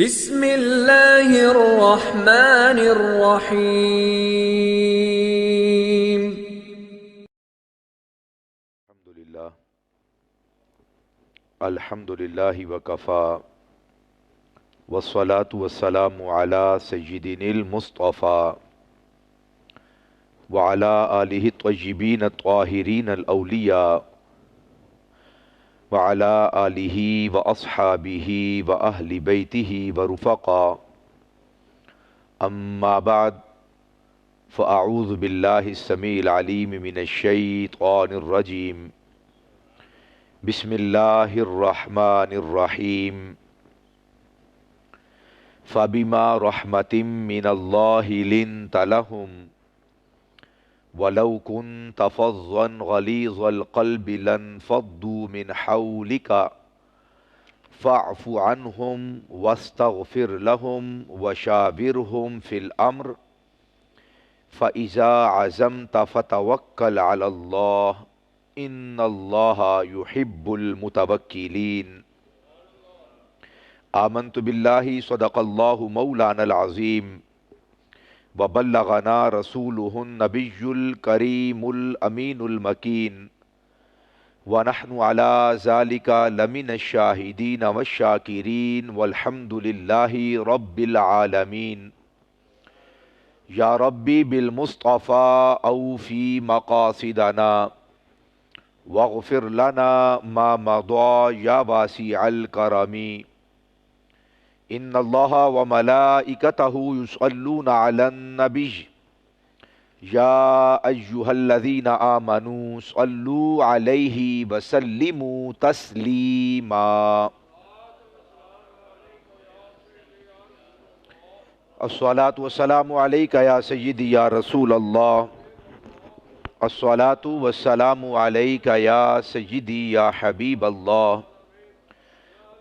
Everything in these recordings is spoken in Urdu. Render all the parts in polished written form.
بسم اللہ الرحمن الرحیم۔ الحمد للہ وکفا والصلاة والسلام علی سیدنا المصطفیٰ وعلی آلہ الطیبین الطاہرین الاولیاء وعلی آلہ واصحابہ واہل بیتہ ورفقاء، اما بعد فاعوذ باللہ السمیع العلیم من الشیطان الرجیم۔ بسم اللہ الرحمن الرحیم۔ فَبِمَا رَحْمَةٍ مِّنَ اللَّهِ لِنْتَ لَهُمْ وَلَوْ كُنْتَ فَظًّا غَلِيظَ الْقَلْبِ لَانفَضُّوا مِنْ حَوْلِكَ فَاعْفُ عَنْهُمْ وَاسْتَغْفِرْ لَهُمْ وَشَاوِرْهُمْ فِي الْأَمْرِ فَإِذَا عَزَمْتَ فَتَوَكَّلْ عَلَى اللَّهِ إِنَّ اللَّهَ يُحِبُّ الْمُتَوَكِّلِينَ۔ آمنت باللہ صدق اللہ مولانا العظیم وبلغنا رسولہ النبی الکریم الامین المکین ونحن علی ذلک لمن الشاہدین والشاکرین والحمد للہ رب العالمین۔ یا ربی بالمصطفیٰ اوفی مقاصدنا واغفر لنا ما مضى یا واسع الکرم۔ ان اللہ وملائکتہ یصلون علی النبی یا ایہا الذین آمنوا صلوا علیہ وسلموا تسلیما۔ الصلاۃ والسلام علیک یا سیدی یا رسول اللہ، الصلاۃ والسلام علیک یا سیدی یا حبیب اللہ،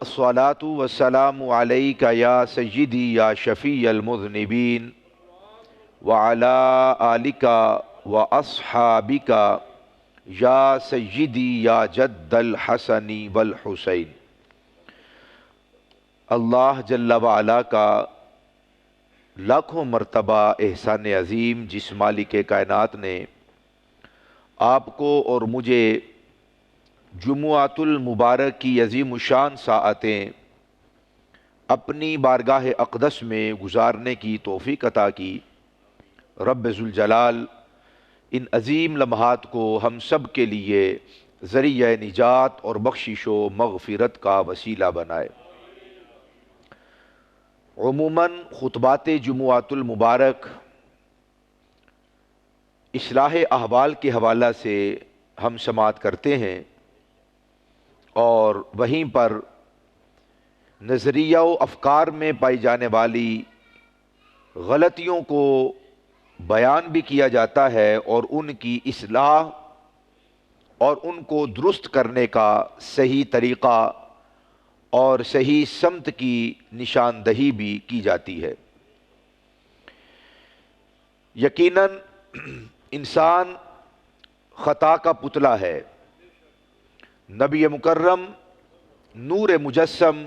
الصلاۃ والسلام علیک یا سیدی یا شفیع المذنبین وعلی آلک واصحابک یا سیدی یا جد الحسن والحسین۔ اللہ جل وعلا کا لاکھوں مرتبہ احسان عظیم جس مالک کائنات نے آپ کو اور مجھے جمعۃ المبارک کی عظیم الشان ساعتیں اپنی بارگاہ اقدس میں گزارنے کی توفیق عطا کی، رب ذوالجلال ان عظیم لمحات کو ہم سب کے لیے ذریعہ نجات اور بخشش و مغفرت کا وسیلہ بنائے۔ عموماً خطبات جمعۃ المبارک اصلاح احوال کے حوالہ سے ہم سماعت کرتے ہیں اور وہیں پر نظریہ و افکار میں پائی جانے والی غلطیوں کو بیان بھی کیا جاتا ہے اور ان کی اصلاح اور ان کو درست کرنے کا صحیح طریقہ اور صحیح سمت کی نشاندہی بھی کی جاتی ہے۔ یقیناً انسان خطا کا پتلا ہے۔ نبی مکرم نور مجسم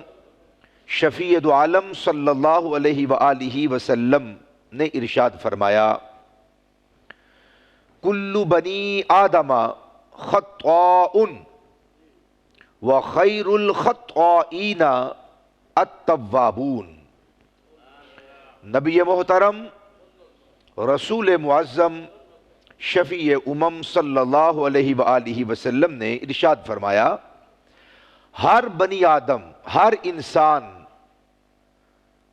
شفیع دو عالم صلی اللہ علیہ وآلہ وسلم نے ارشاد فرمایا، کل بنی آدم خطاء وخیر الخطائین التوابون۔ نبی محترم رسول معظم شفیع امم صلی اللہ علیہ وآلہ وسلم نے ارشاد فرمایا، ہر بنی آدم، ہر انسان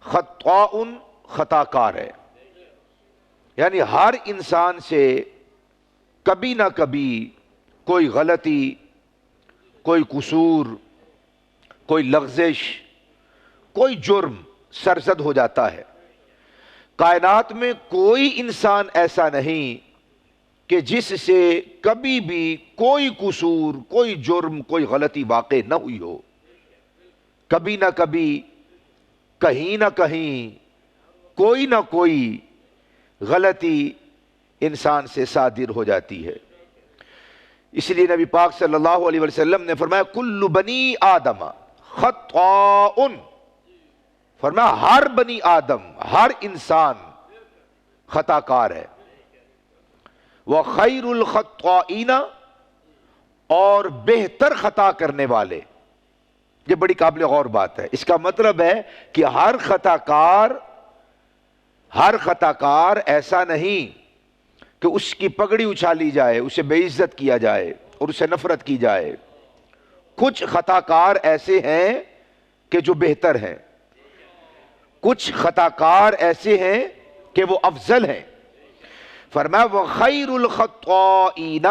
خطاء خطا کار ہے، یعنی ہر انسان سے کبھی نہ کبھی کوئی غلطی، کوئی قصور، کوئی لغزش، کوئی جرم سرزد ہو جاتا ہے۔ کائنات میں کوئی انسان ایسا نہیں کہ جس سے کبھی بھی کوئی قصور، کوئی جرم، کوئی غلطی واقع نہ ہوئی ہو۔ کبھی نہ کبھی، کہیں نہ کہیں کوئی نہ کوئی غلطی انسان سے صادر ہو جاتی ہے۔ اس لیے نبی پاک صلی اللہ علیہ وسلم نے فرمایا، کل بنی آدم خطاء فرمایا ہر بنی آدم، ہر انسان خطا کار ہے. وَخَيْرُ الْخَطَّائِينَ، اور بہتر خطا کرنے والے. یہ بڑی قابل غور بات ہے. اس کا مطلب ہے کہ ہر خطا کار ایسا نہیں کہ اس کی پگڑی اچھالی جائے، اسے بے عزت کیا جائے اور اسے نفرت کی جائے. کچھ خطا کار ایسے ہیں کہ جو بہتر ہیں، کچھ خطا کار ایسے ہیں کہ وہ افضل ہیں. فرمایا وَخَيْرُ الْخَطَّائِينَ،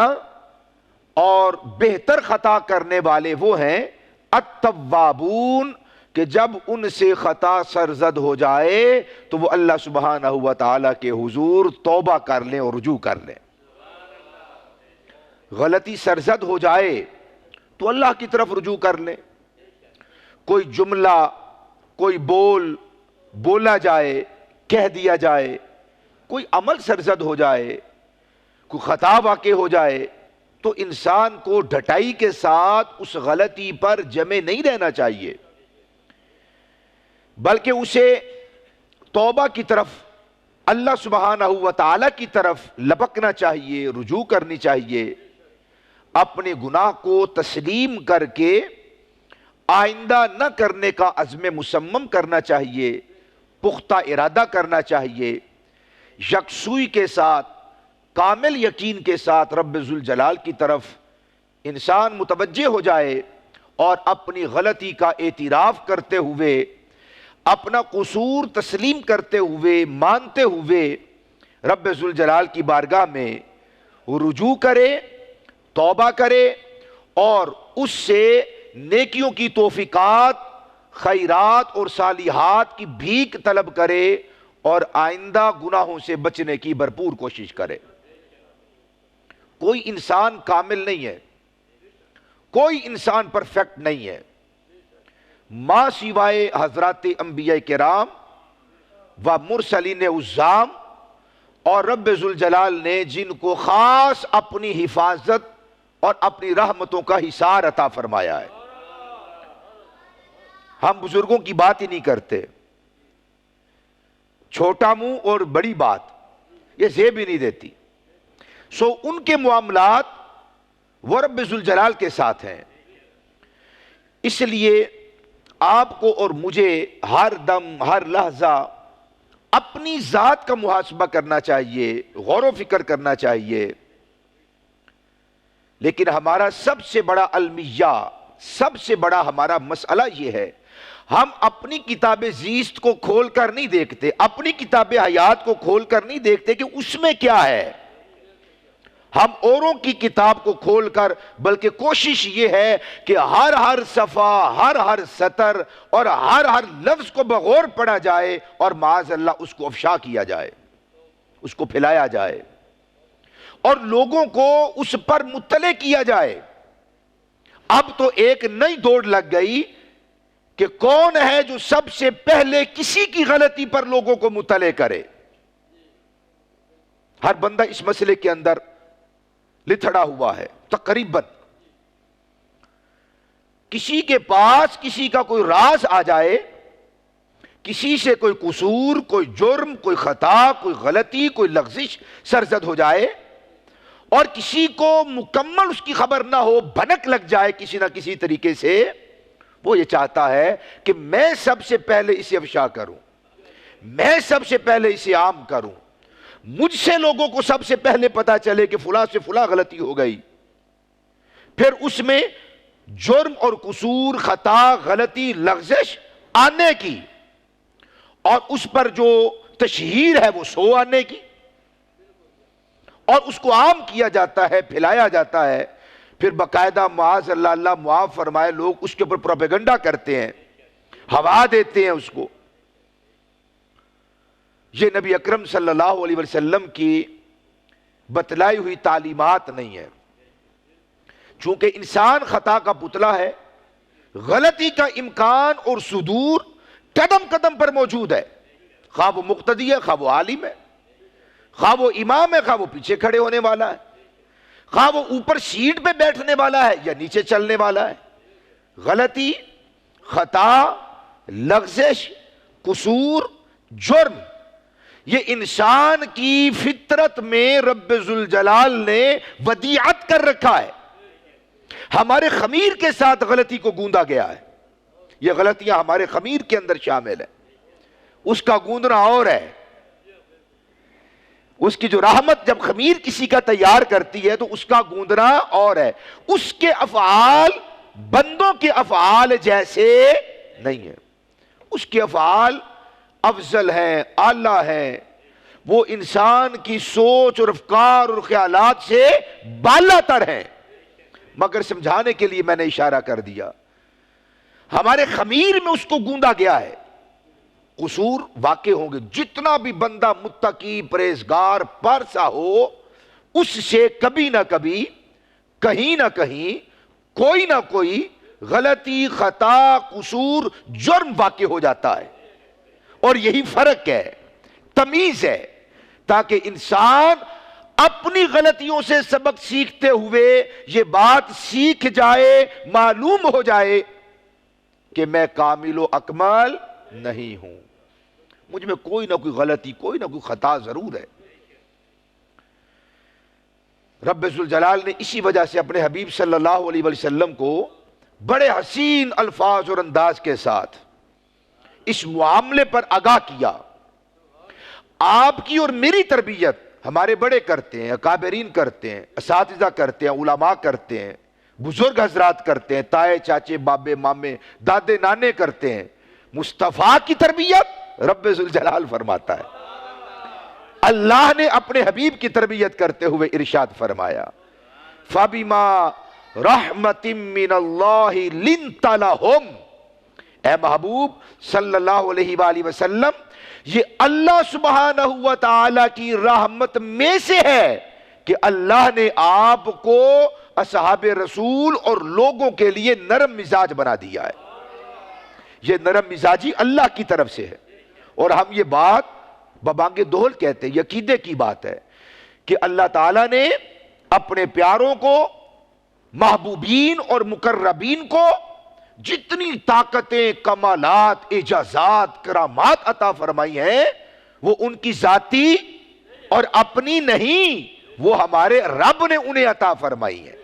اور بہتر خطا کرنے والے وہ ہیں التوابون، کہ جب ان سے خطا سرزد ہو جائے تو وہ اللہ سبحانہ و تعالیٰ کے حضور توبہ کر لیں اور رجوع کر لیں. غلطی سرزد ہو جائے تو اللہ کی طرف رجوع کر لیں. کوئی جملہ، کوئی بولا جائے، کہہ دیا جائے، کوئی عمل سرزد ہو جائے، کوئی خطا واقع ہو جائے، تو انسان کو ڈھٹائی کے ساتھ اس غلطی پر جمے نہیں رہنا چاہیے، بلکہ اسے توبہ کی طرف، اللہ سبحانہ و تعالی کی طرف لپکنا چاہیے، رجوع کرنی چاہیے. اپنے گناہ کو تسلیم کر کے آئندہ نہ کرنے کا عزم مصمم کرنا چاہیے، پختہ ارادہ کرنا چاہیے. یکسوئی کے ساتھ، کامل یقین کے ساتھ رب ذوالجلال کی طرف انسان متوجہ ہو جائے اور اپنی غلطی کا اعتراف کرتے ہوئے، اپنا قصور تسلیم کرتے ہوئے، مانتے ہوئے رب ذوالجلال کی بارگاہ میں رجوع کرے، توبہ کرے اور اس سے نیکیوں کی توفیقات، خیرات اور صالحات کی بھیک طلب کرے اور آئندہ گناہوں سے بچنے کی بھرپور کوشش کرے. کوئی انسان کامل نہیں ہے، کوئی انسان پرفیکٹ نہیں ہے، ماں سوائے حضرات انبیاء کرام و مرسلین عظام اور رب ذوالجلال نے جن کو خاص اپنی حفاظت اور اپنی رحمتوں کا حصار عطا فرمایا ہے. ہم بزرگوں کی بات ہی نہیں کرتے، چھوٹا منہ اور بڑی بات یہ زیب ہی نہیں دیتی. سو ان کے معاملات وہ رب ذوالجلال کے ساتھ ہیں. اس لیے آپ کو اور مجھے ہر دم، ہر لحظہ اپنی ذات کا محاسبہ کرنا چاہیے، غور و فکر کرنا چاہیے. لیکن ہمارا سب سے بڑا المیہ، سب سے بڑا ہمارا مسئلہ یہ ہے، ہم اپنی کتاب زیست کو کھول کر نہیں دیکھتے، اپنی کتاب حیات کو کھول کر نہیں دیکھتے کہ اس میں کیا ہے. ہم اوروں کی کتاب کو کھول کر، بلکہ کوشش یہ ہے کہ ہر صفحہ، ہر سطر اور ہر لفظ کو بغور پڑھا جائے اور معاذ اللہ اس کو افشا کیا جائے، اس کو پھیلایا جائے اور لوگوں کو اس پر مطلع کیا جائے. اب تو ایک نئی دوڑ لگ گئی کہ کون ہے جو سب سے پہلے کسی کی غلطی پر لوگوں کو مطلع کرے. ہر بندہ اس مسئلے کے اندر لتھڑا ہوا ہے. تقریباً کسی کے پاس کسی کا کوئی راز آ جائے، کسی سے کوئی قصور، کوئی جرم، کوئی خطا، کوئی غلطی، کوئی لغزش سرزد ہو جائے اور کسی کو مکمل اس کی خبر نہ ہو، بھنک لگ جائے کسی نہ کسی طریقے سے، وہ یہ چاہتا ہے کہ میں سب سے پہلے اسے افشا کروں، میں سب سے پہلے اسے عام کروں، مجھ سے لوگوں کو سب سے پہلے پتا چلے کہ فلاں سے فلاں غلطی ہو گئی. پھر اس میں جرم اور قصور، خطا، غلطی، لغزش آنے کی اور اس پر جو تشہیر ہے وہ سو آنے کی، اور اس کو عام کیا جاتا ہے، پھیلایا جاتا ہے. پھر باقاعدہ معاذ اللہ، اللہ معاف فرمائے، لوگ اس کے اوپر پروپیگنڈا کرتے ہیں، ہوا دیتے ہیں اس کو. یہ نبی اکرم صلی اللہ علیہ وسلم کی بتلائی ہوئی تعلیمات نہیں ہے. چونکہ انسان خطا کا پتلا ہے، غلطی کا امکان اور صدور قدم قدم پر موجود ہے، خواہ وہ مقتدی ہے، خواہ وہ عالم ہے، خواہ وہ امام ہے، خواہ وہ پیچھے کھڑے ہونے والا ہے، خواہ وہ اوپر سیٹ پہ بیٹھنے والا ہے یا نیچے چلنے والا ہے. غلطی، خطا، لغزش قصور، جرم، یہ انسان کی فطرت میں رب ذوالجلال نے ودیعت کر رکھا ہے. ہمارے خمیر کے ساتھ غلطی کو گوندا گیا ہے. یہ غلطیاں ہمارے خمیر کے اندر شامل ہیں. اس کا گوندنا اور ہے. اس کی جو رحمت جب خمیر کسی کا تیار کرتی ہے تو اس کا گوندنا اور ہے. اس کے افعال بندوں کے افعال جیسے نہیں ہیں. اس کے افعال افضل ہیں، اعلیٰ ہیں. وہ انسان کی سوچ اور افکار اور خیالات سے بالا تر ہیں. مگر سمجھانے کے لیے میں نے اشارہ کر دیا، ہمارے خمیر میں اس کو گوندا گیا ہے. قصور واقع ہوں گے. جتنا بھی بندہ متقی پرہیزگار پارسا ہو، اس سے کبھی نہ کبھی، کہیں نہ کہیں، کوئی نہ کوئی غلطی، خطا، قصور، جرم واقع ہو جاتا ہے. اور یہی فرق ہے، تمیز ہے، تاکہ انسان اپنی غلطیوں سے سبق سیکھتے ہوئے یہ بات سیکھ جائے، معلوم ہو جائے کہ میں کامل و اکمل نہیں ہوں، مجھ میں کوئی نہ کوئی غلطی، کوئی نہ کوئی خطا ضرور ہے. رب ذوالجلال نے اسی وجہ سے اپنے حبیب صلی اللہ علیہ وسلم کو بڑے حسین الفاظ اور انداز کے ساتھ اس معاملے پر آگاہ کیا. آپ کی اور میری تربیت ہمارے بڑے کرتے ہیں، اکابرین کرتے ہیں، اساتذہ کرتے ہیں، علماء کرتے ہیں، بزرگ حضرات کرتے ہیں، تائے چاچے بابے مامے دادے نانے کرتے ہیں. مصطفیٰ کی تربیت رب ذوالجلال فرماتا ہے. اللہ نے اپنے حبیب کی تربیت کرتے ہوئے ارشاد فرمایا، فَبِمَا رَحْمَةٍ مِّنَ اللَّهِ لِنْتَ لَهُمْ. اے محبوب صلی اللہ علیہ وآلہ وسلم، یہ اللہ سبحانہ و تعالی کی رحمت میں سے ہے کہ اللہ نے آپ کو اصحاب رسول اور لوگوں کے لیے نرم مزاج بنا دیا ہے. یہ نرم مزاجی اللہ کی طرف سے ہے. اور ہم یہ بات ببانگ دہل کہتے ہیں، عقیدے کی بات ہے کہ اللہ تعالیٰ نے اپنے پیاروں کو، محبوبین اور مقربین کو جتنی طاقتیں، کمالات، اعجازات، کرامات عطا فرمائی ہیں، وہ ان کی ذاتی اور اپنی نہیں، وہ ہمارے رب نے انہیں عطا فرمائی ہیں.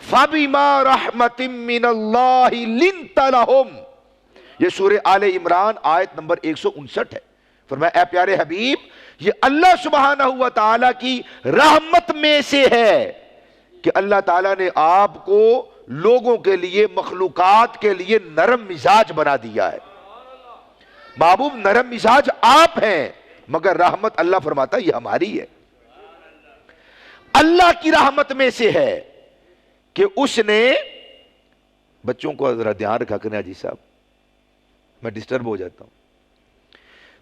فَبِمَا رَحْمَةٍ مِّنَ اللَّهِ لِنْتَ لَهُمْ. یہ سورہ آل عمران آیت نمبر 159 ہے. فرمایا اے پیارے حبیب، یہ اللہ سبحانہ و تعالیٰ کی رحمت میں سے ہے کہ اللہ تعالیٰ نے آپ کو لوگوں کے لیے، مخلوقات کے لیے نرم مزاج بنا دیا ہے. محبوب نرم مزاج آپ ہیں، مگر رحمت اللہ فرماتا یہ ہماری ہے. اللہ کی رحمت میں سے ہے کہ اس نے، بچوں کو ذرا دھیان رکھا کرنا جی صاحب، میں ڈسٹرب ہو جاتا ہوں.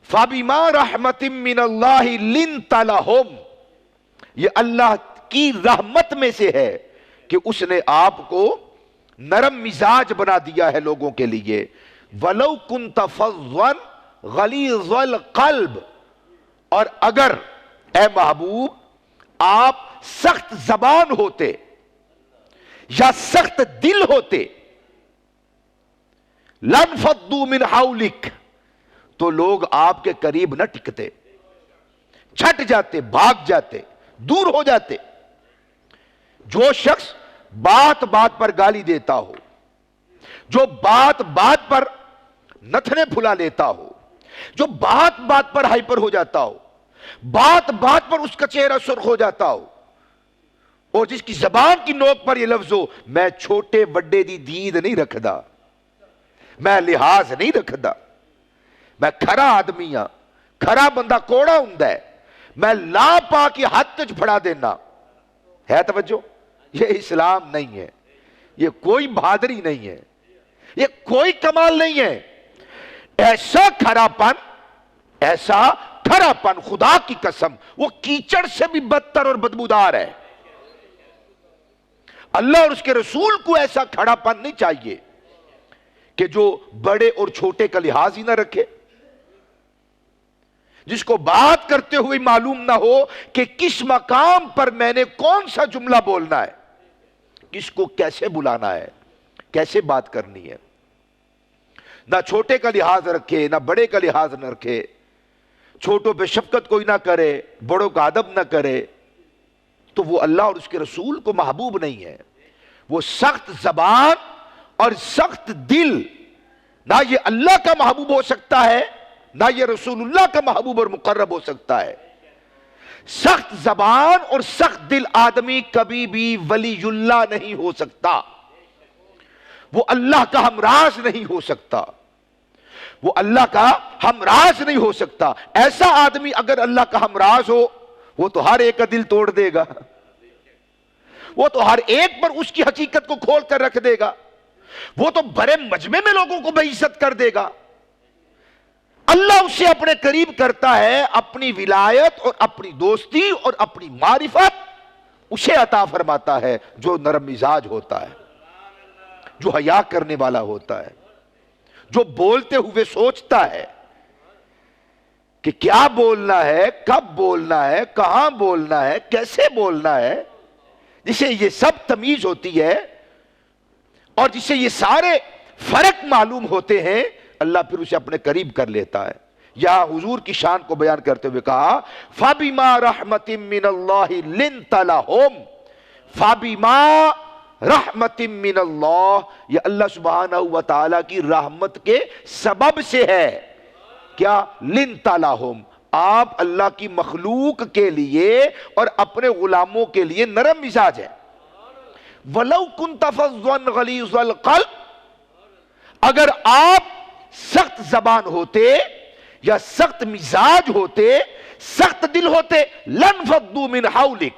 فَبِمَا رَحْمَةٍ مِّنَ اللَّهِ لِنْتَ لَهُمْ. یہ اللہ کی رحمت میں سے ہے کہ اس نے آپ کو نرم مزاج بنا دیا ہے لوگوں کے لیے. وَلَوْ كُنْتَ فَظًّا غَلِيظَ الْقَلْبِ. اور اگر اے محبوب آپ سخت زبان ہوتے یا سخت دل ہوتے، لَنْفَضُّوا مِنْ حَوْلِكَ، تو لوگ آپ کے قریب نہ ٹکتے، چھٹ جاتے، بھاگ جاتے، دور ہو جاتے. جو شخص بات بات پر گالی دیتا ہو، جو بات بات پر نتھنے پھلا لیتا ہو، جو بات بات پر ہائپر ہو جاتا ہو، بات بات پر اس کا چہرہ سرخ ہو جاتا ہو، اور جس کی زبان کی نوک پر یہ لفظ ہو، میں چھوٹے بڑے دی دید نہیں رکھدا، میں لحاظ نہیں رکھدا، میں کھرا آدمی ہاں، کھرا بندہ کوڑا ہوندا ہے، میں لا پا کی حد تج پھڑا دینا ہے. توجہ، یہ اسلام نہیں ہے، یہ کوئی بہادری نہیں ہے، یہ کوئی کمال نہیں ہے. ایسا کھرا پن، ایسا کھرا پن، خدا کی قسم وہ کیچڑ سے بھی بدتر اور بدبودار ہے. اللہ اور اس کے رسول کو ایسا کھڑا پن نہیں چاہیے کہ جو بڑے اور چھوٹے کا لحاظ ہی نہ رکھے، جس کو بات کرتے ہوئے معلوم نہ ہو کہ کس مقام پر میں نے کون سا جملہ بولنا ہے، کس کو کیسے بلانا ہے، کیسے بات کرنی ہے. نہ چھوٹے کا لحاظ رکھے نہ بڑے کا لحاظ نہ رکھے، چھوٹوں پہ شفقت کوئی نہ کرے، بڑوں کا ادب نہ کرے، تو وہ اللہ اور اس کے رسول کو محبوب نہیں ہے۔ وہ سخت زبان اور سخت دل، نہ یہ اللہ کا محبوب ہو سکتا ہے نہ یہ رسول اللہ کا محبوب اور مقرب ہو سکتا ہے۔ سخت زبان اور سخت دل آدمی کبھی بھی ولی اللہ نہیں ہو سکتا، وہ اللہ کا ہمراز نہیں ہو سکتا، وہ اللہ کا ہمراز نہیں ہو سکتا۔ ایسا آدمی اگر اللہ کا ہمراز ہو، وہ تو ہر ایک کا دل توڑ دے گا، وہ تو ہر ایک پر اس کی حقیقت کو کھول کر رکھ دے گا، وہ تو بڑے مجمع میں لوگوں کو بے عزت کر دے گا۔ اللہ اسے اپنے قریب کرتا ہے، اپنی ولایت اور اپنی دوستی اور اپنی معرفت اسے عطا فرماتا ہے جو نرم مزاج ہوتا ہے، جو حیا کرنے والا ہوتا ہے، جو بولتے ہوئے سوچتا ہے کہ کیا بولنا ہے، کب بولنا ہے، کہاں بولنا ہے، کیسے بولنا ہے، جسے یہ سب تمیز ہوتی ہے اور جسے یہ سارے فرق معلوم ہوتے ہیں، اللہ پھر اسے اپنے قریب کر لیتا ہے۔ یہاں حضور کی شان کو بیان کرتے ہوئے کہا فَبِمَا رَحْمَةٍ مِّنَ اللَّهِ لِنْتَ لَهُمْ، فَبِمَا رَحْمَةٍ مِّنَ اللَّهِ، یہ اللہ سبحانہ وتعالی کی رحمت کے سبب سے ہے۔ کیا؟ لِنْتَ لَهُمْ، آپ اللہ کی مخلوق کے لیے اور اپنے غلاموں کے لیے نرم مزاج ہے۔ وَلَوْ كُنْتَ فَظًّا غَلِيظَ الْقَلْبِ، اگر آپ سخت زبان ہوتے یا سخت مزاج ہوتے، سخت دل ہوتے، لَنْفَضُّوا مِنْ حَوْلِكَ،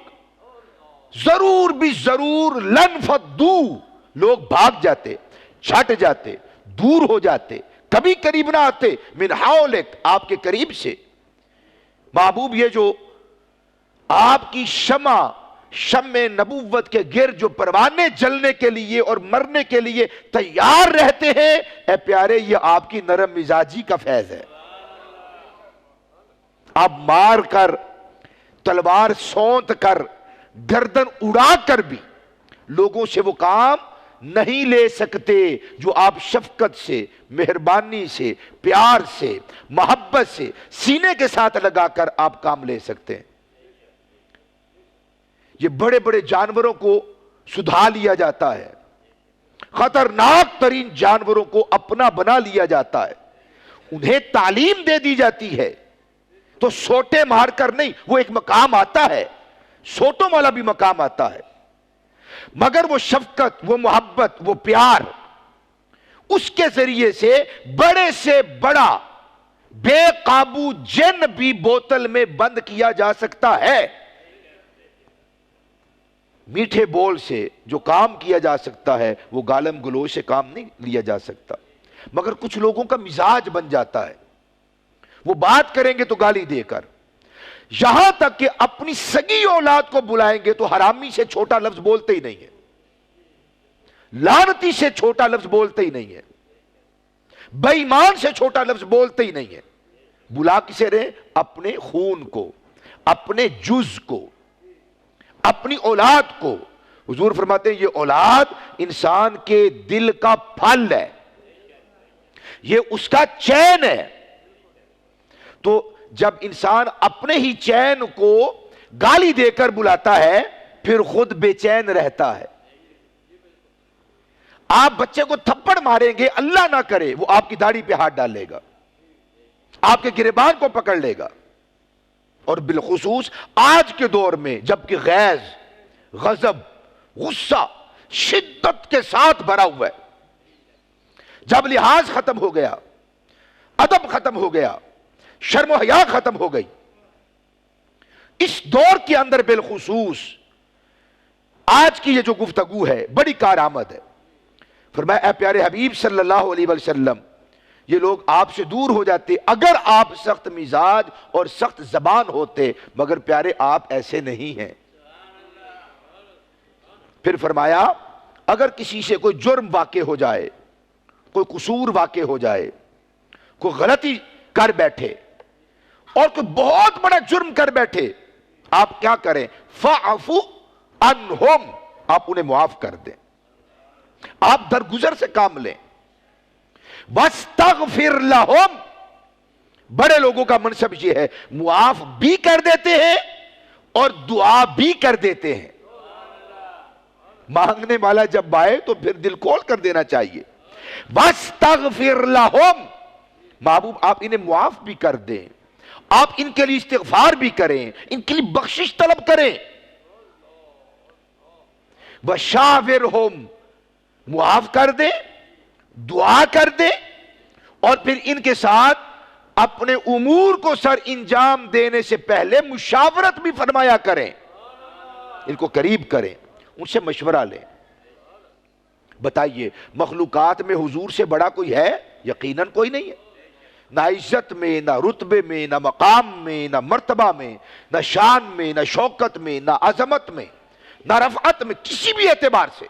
ضرور بھی ضرور لَنْفَضُّوا، لوگ بھاگ جاتے، چھٹ جاتے، دور ہو جاتے، کبھی قریب نہ آتے، من حولک، آپ کے قریب سے۔ محبوب یہ جو آپ کی شمع نبوت کے گرد جو پروانے جلنے کے لیے اور مرنے کے لیے تیار رہتے ہیں، اے پیارے، یہ آپ کی نرم مزاجی کا فیض ہے۔ آپ مار کر، تلوار سونت کر، گردن اڑا کر بھی لوگوں سے وہ کام نہیں لے سکتے جو آپ شفقت سے، مہربانی سے، پیار سے، محبت سے، سینے کے ساتھ لگا کر آپ کام لے سکتے ہیں۔ یہ بڑے بڑے جانوروں کو سدھا لیا جاتا ہے، خطرناک ترین جانوروں کو اپنا بنا لیا جاتا ہے، انہیں تعلیم دے دی جاتی ہے، تو سوٹے مار کر نہیں، وہ ایک مقام آتا ہے، سوٹوں والا بھی مقام آتا ہے، مگر وہ شفقت، وہ محبت، وہ پیار، اس کے ذریعے سے بڑے سے بڑا بے قابو جن بھی بوتل میں بند کیا جا سکتا ہے۔ میٹھے بول سے جو کام کیا جا سکتا ہے، وہ گالم گلوچ سے کام نہیں لیا جا سکتا۔ مگر کچھ لوگوں کا مزاج بن جاتا ہے، وہ بات کریں گے تو گالی دے کر، یہاں تک کہ اپنی سگی اولاد کو بلائیں گے تو حرامی سے چھوٹا لفظ بولتے ہی نہیں ہے، لعنتی سے چھوٹا لفظ بولتے ہی نہیں ہے، بے ایمان سے چھوٹا لفظ بولتے ہی نہیں ہے۔ بلا کسے رہے؟ اپنے خون کو، اپنے جز کو، اپنی اولاد کو۔ حضور فرماتے ہیں یہ اولاد انسان کے دل کا پھل ہے، یہ اس کا چین ہے۔ تو جب انسان اپنے ہی چین کو گالی دے کر بلاتا ہے، پھر خود بے چین رہتا ہے۔ آپ بچے کو تھپڑ ماریں گے، اللہ نہ کرے وہ آپ کی داڑھی پہ ہاتھ ڈال لے گا، آپ کے گریبان کو پکڑ لے گا۔ اور بالخصوص آج کے دور میں جبکہ غیظ، غضب، غصہ شدت کے ساتھ بھرا ہوا ہے، جب لحاظ ختم ہو گیا، ادب ختم ہو گیا، شرم و حیا ختم ہو گئی، اس دور کے اندر بالخصوص آج کی یہ جو گفتگو ہے بڑی کارآمد ہے۔ فرمایا اے پیارے حبیب صلی اللہ علیہ وسلم، یہ لوگ آپ سے دور ہو جاتے اگر آپ سخت مزاج اور سخت زبان ہوتے، مگر پیارے آپ ایسے نہیں ہیں۔ پھر فرمایا اگر کسی سے کوئی جرم واقع ہو جائے، کوئی قصور واقع ہو جائے، کوئی غلطی کر بیٹھے اور کوئی بہت بڑا جرم کر بیٹھے، آپ کیا کریں؟ فَعْفُ عَنْهُمْ، آپ انہیں معاف کر دیں، آپ درگزر سے کام لیں۔ وَاسْتَغْفِرْ لَهُمْ، بڑے لوگوں کا منصب یہ ہے، معاف بھی کر دیتے ہیں اور دعا بھی کر دیتے ہیں۔ مانگنے والا جب آئے تو پھر دل کھول کر دینا چاہیے۔ وَاسْتَغْفِرْ لَهُمْ، محبوب آپ انہیں معاف بھی کر دیں، آپ ان کے لیے استغفار بھی کریں، ان کے لیے بخشش طلب کریں۔ وَشَاوِرْهُمْ، معاف کر دیں، دعا کر دیں، اور پھر ان کے ساتھ اپنے امور کو سر انجام دینے سے پہلے مشاورت بھی فرمایا کریں، ان کو قریب کریں، ان سے مشورہ لیں۔ بتائیے مخلوقات میں حضور سے بڑا کوئی ہے؟ یقیناً کوئی نہیں ہے، نہ عزت میں، نہ رتبے میں، نہ مقام میں، نہ مرتبہ میں، نہ شان میں، نہ شوکت میں، نہ عظمت میں، نہ رفعت میں، کسی بھی اعتبار سے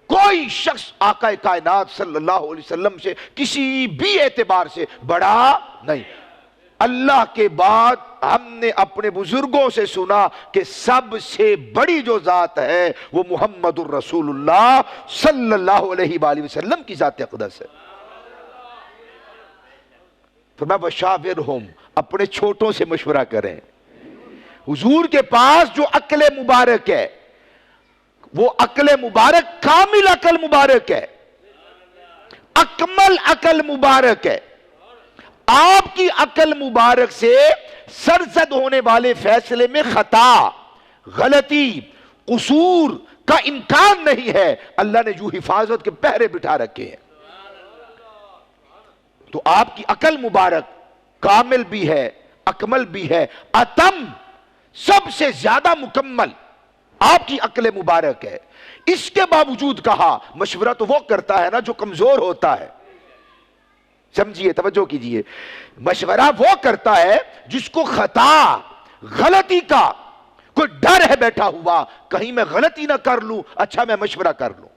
کوئی شخص آقا کائنات صلی اللہ علیہ وسلم سے کسی بھی اعتبار سے بڑا نہیں۔ اللہ کے بعد ہم نے اپنے بزرگوں سے سنا کہ سب سے بڑی جو ذات ہے وہ محمد الرسول اللہ صلی اللہ علیہ وآلہ وسلم کی ذات اقدس ہے۔ فرمایا وَشَاوِرْهُمْ، اپنے چھوٹوں سے مشورہ کریں۔ حضور کے پاس جو عقل مبارک ہے وہ عقل مبارک کامل عقل مبارک ہے، اکمل عقل مبارک ہے۔ آپ کی عقل مبارک سے سرزد ہونے والے فیصلے میں خطا، غلطی، قصور کا امکان نہیں ہے۔ اللہ نے جو حفاظت کے پہرے بٹھا رکھے ہیں، تو آپ کی عقل مبارک کامل بھی ہے، اکمل بھی ہے، اتم سب سے زیادہ مکمل آپ کی عقل مبارک ہے۔ اس کے باوجود کہا مشورہ تو وہ کرتا ہے نا جو کمزور ہوتا ہے۔ سمجھیے، توجہ کیجئے، مشورہ وہ کرتا ہے جس کو خطا، غلطی کا کوئی ڈر ہے بیٹھا ہوا، کہیں میں غلطی نہ کر لوں، اچھا میں مشورہ کر لوں،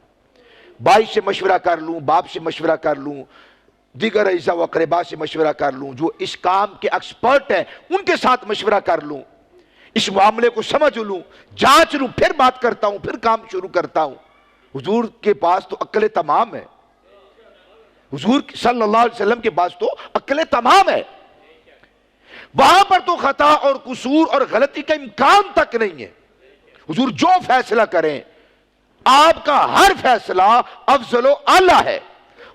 بھائی سے مشورہ کر لوں، باپ سے مشورہ کر لوں، دیگر اعزا و اقربا سے مشورہ کر لوں، جو اس کام کے ایکسپرٹ ہیں ان کے ساتھ مشورہ کر لوں، اس معاملے کو سمجھ لوں، جانچ لوں، پھر بات کرتا ہوں، پھر کام شروع کرتا ہوں۔ حضور کے پاس تو عقل تمام ہے، حضور صلی اللہ علیہ وسلم کے پاس تو عقل تمام ہے، وہاں پر تو خطا اور قصور اور غلطی کا امکان تک نہیں ہے۔ حضور جو فیصلہ کریں، آپ کا ہر فیصلہ افضل و اعلیٰ ہے،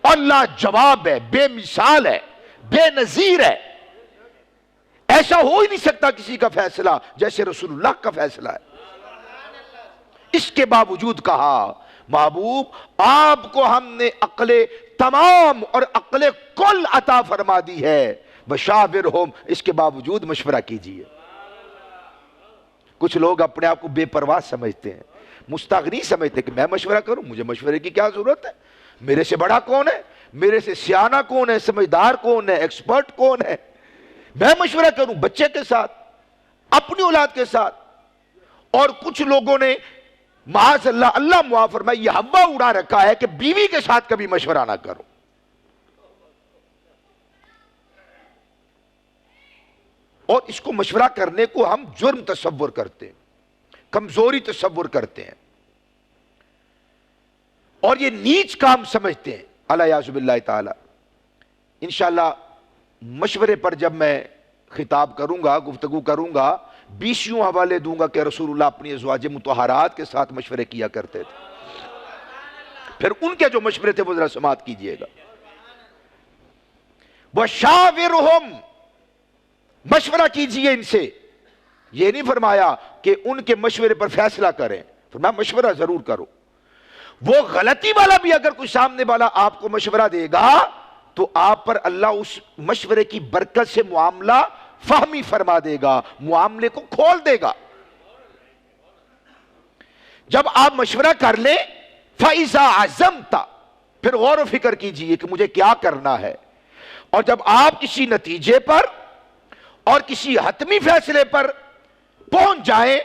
اللہ جواب ہے، بے مثال ہے، بے نظیر ہے۔ ایسا ہو ہی نہیں سکتا کسی کا فیصلہ جیسے رسول اللہ کا فیصلہ ہے۔ اس کے باوجود کہا محبوب آپ کو ہم نے عقل تمام اور عقل کل عطا فرما دی ہے، وشاورہم، اس کے باوجود مشورہ کیجئے۔ کچھ لوگ اپنے آپ کو بے پرواہ سمجھتے ہیں، مستغنی سمجھتے ہیں کہ میں مشورہ کروں، مجھے مشورے کی کیا ضرورت ہے، میرے سے بڑا کون ہے، میرے سے سیانہ کون ہے، سمجھدار کون ہے، ایکسپرٹ کون ہے، میں مشورہ کروں بچے کے ساتھ، اپنی اولاد کے ساتھ۔ اور کچھ لوگوں نے معاذ اللہ، اللہ معاف فرمائے، یہ ہوا اڑا رکھا ہے کہ بیوی کے ساتھ کبھی مشورہ نہ کرو۔ اور اس کو مشورہ کرنے کو ہم جرم تصور کرتے ہیں، کمزوری تصور کرتے ہیں، اور یہ نیچ کام سمجھتے ہیں، الیاذ باللہ تعالی۔ انشاءاللہ مشورے پر جب میں خطاب کروں گا، گفتگو کروں گا، 20 حوالے دوں گا کہ رسول اللہ اپنی ازواج مطہرات کے ساتھ مشورے کیا کرتے تھے، پھر ان کے جو مشورے تھے وہ ذرا سماعت کیجئے گا۔ وَشَاوِرْهُمْ، مشورہ کیجئے ان سے، یہ نہیں فرمایا کہ ان کے مشورے پر فیصلہ کریں، فرمایا مشورہ ضرور کرو۔ وہ غلطی والا بھی اگر کوئی سامنے والا آپ کو مشورہ دے گا تو آپ پر اللہ اس مشورے کی برکت سے معاملہ فہمی فرما دے گا، معاملے کو کھول دے گا۔ جب آپ مشورہ کر لیں، فَإِذَا عَزَمْتَ، پھر غور و فکر کیجئے کہ مجھے کیا کرنا ہے، اور جب آپ کسی نتیجے پر اور کسی حتمی فیصلے پر پہنچ جائیں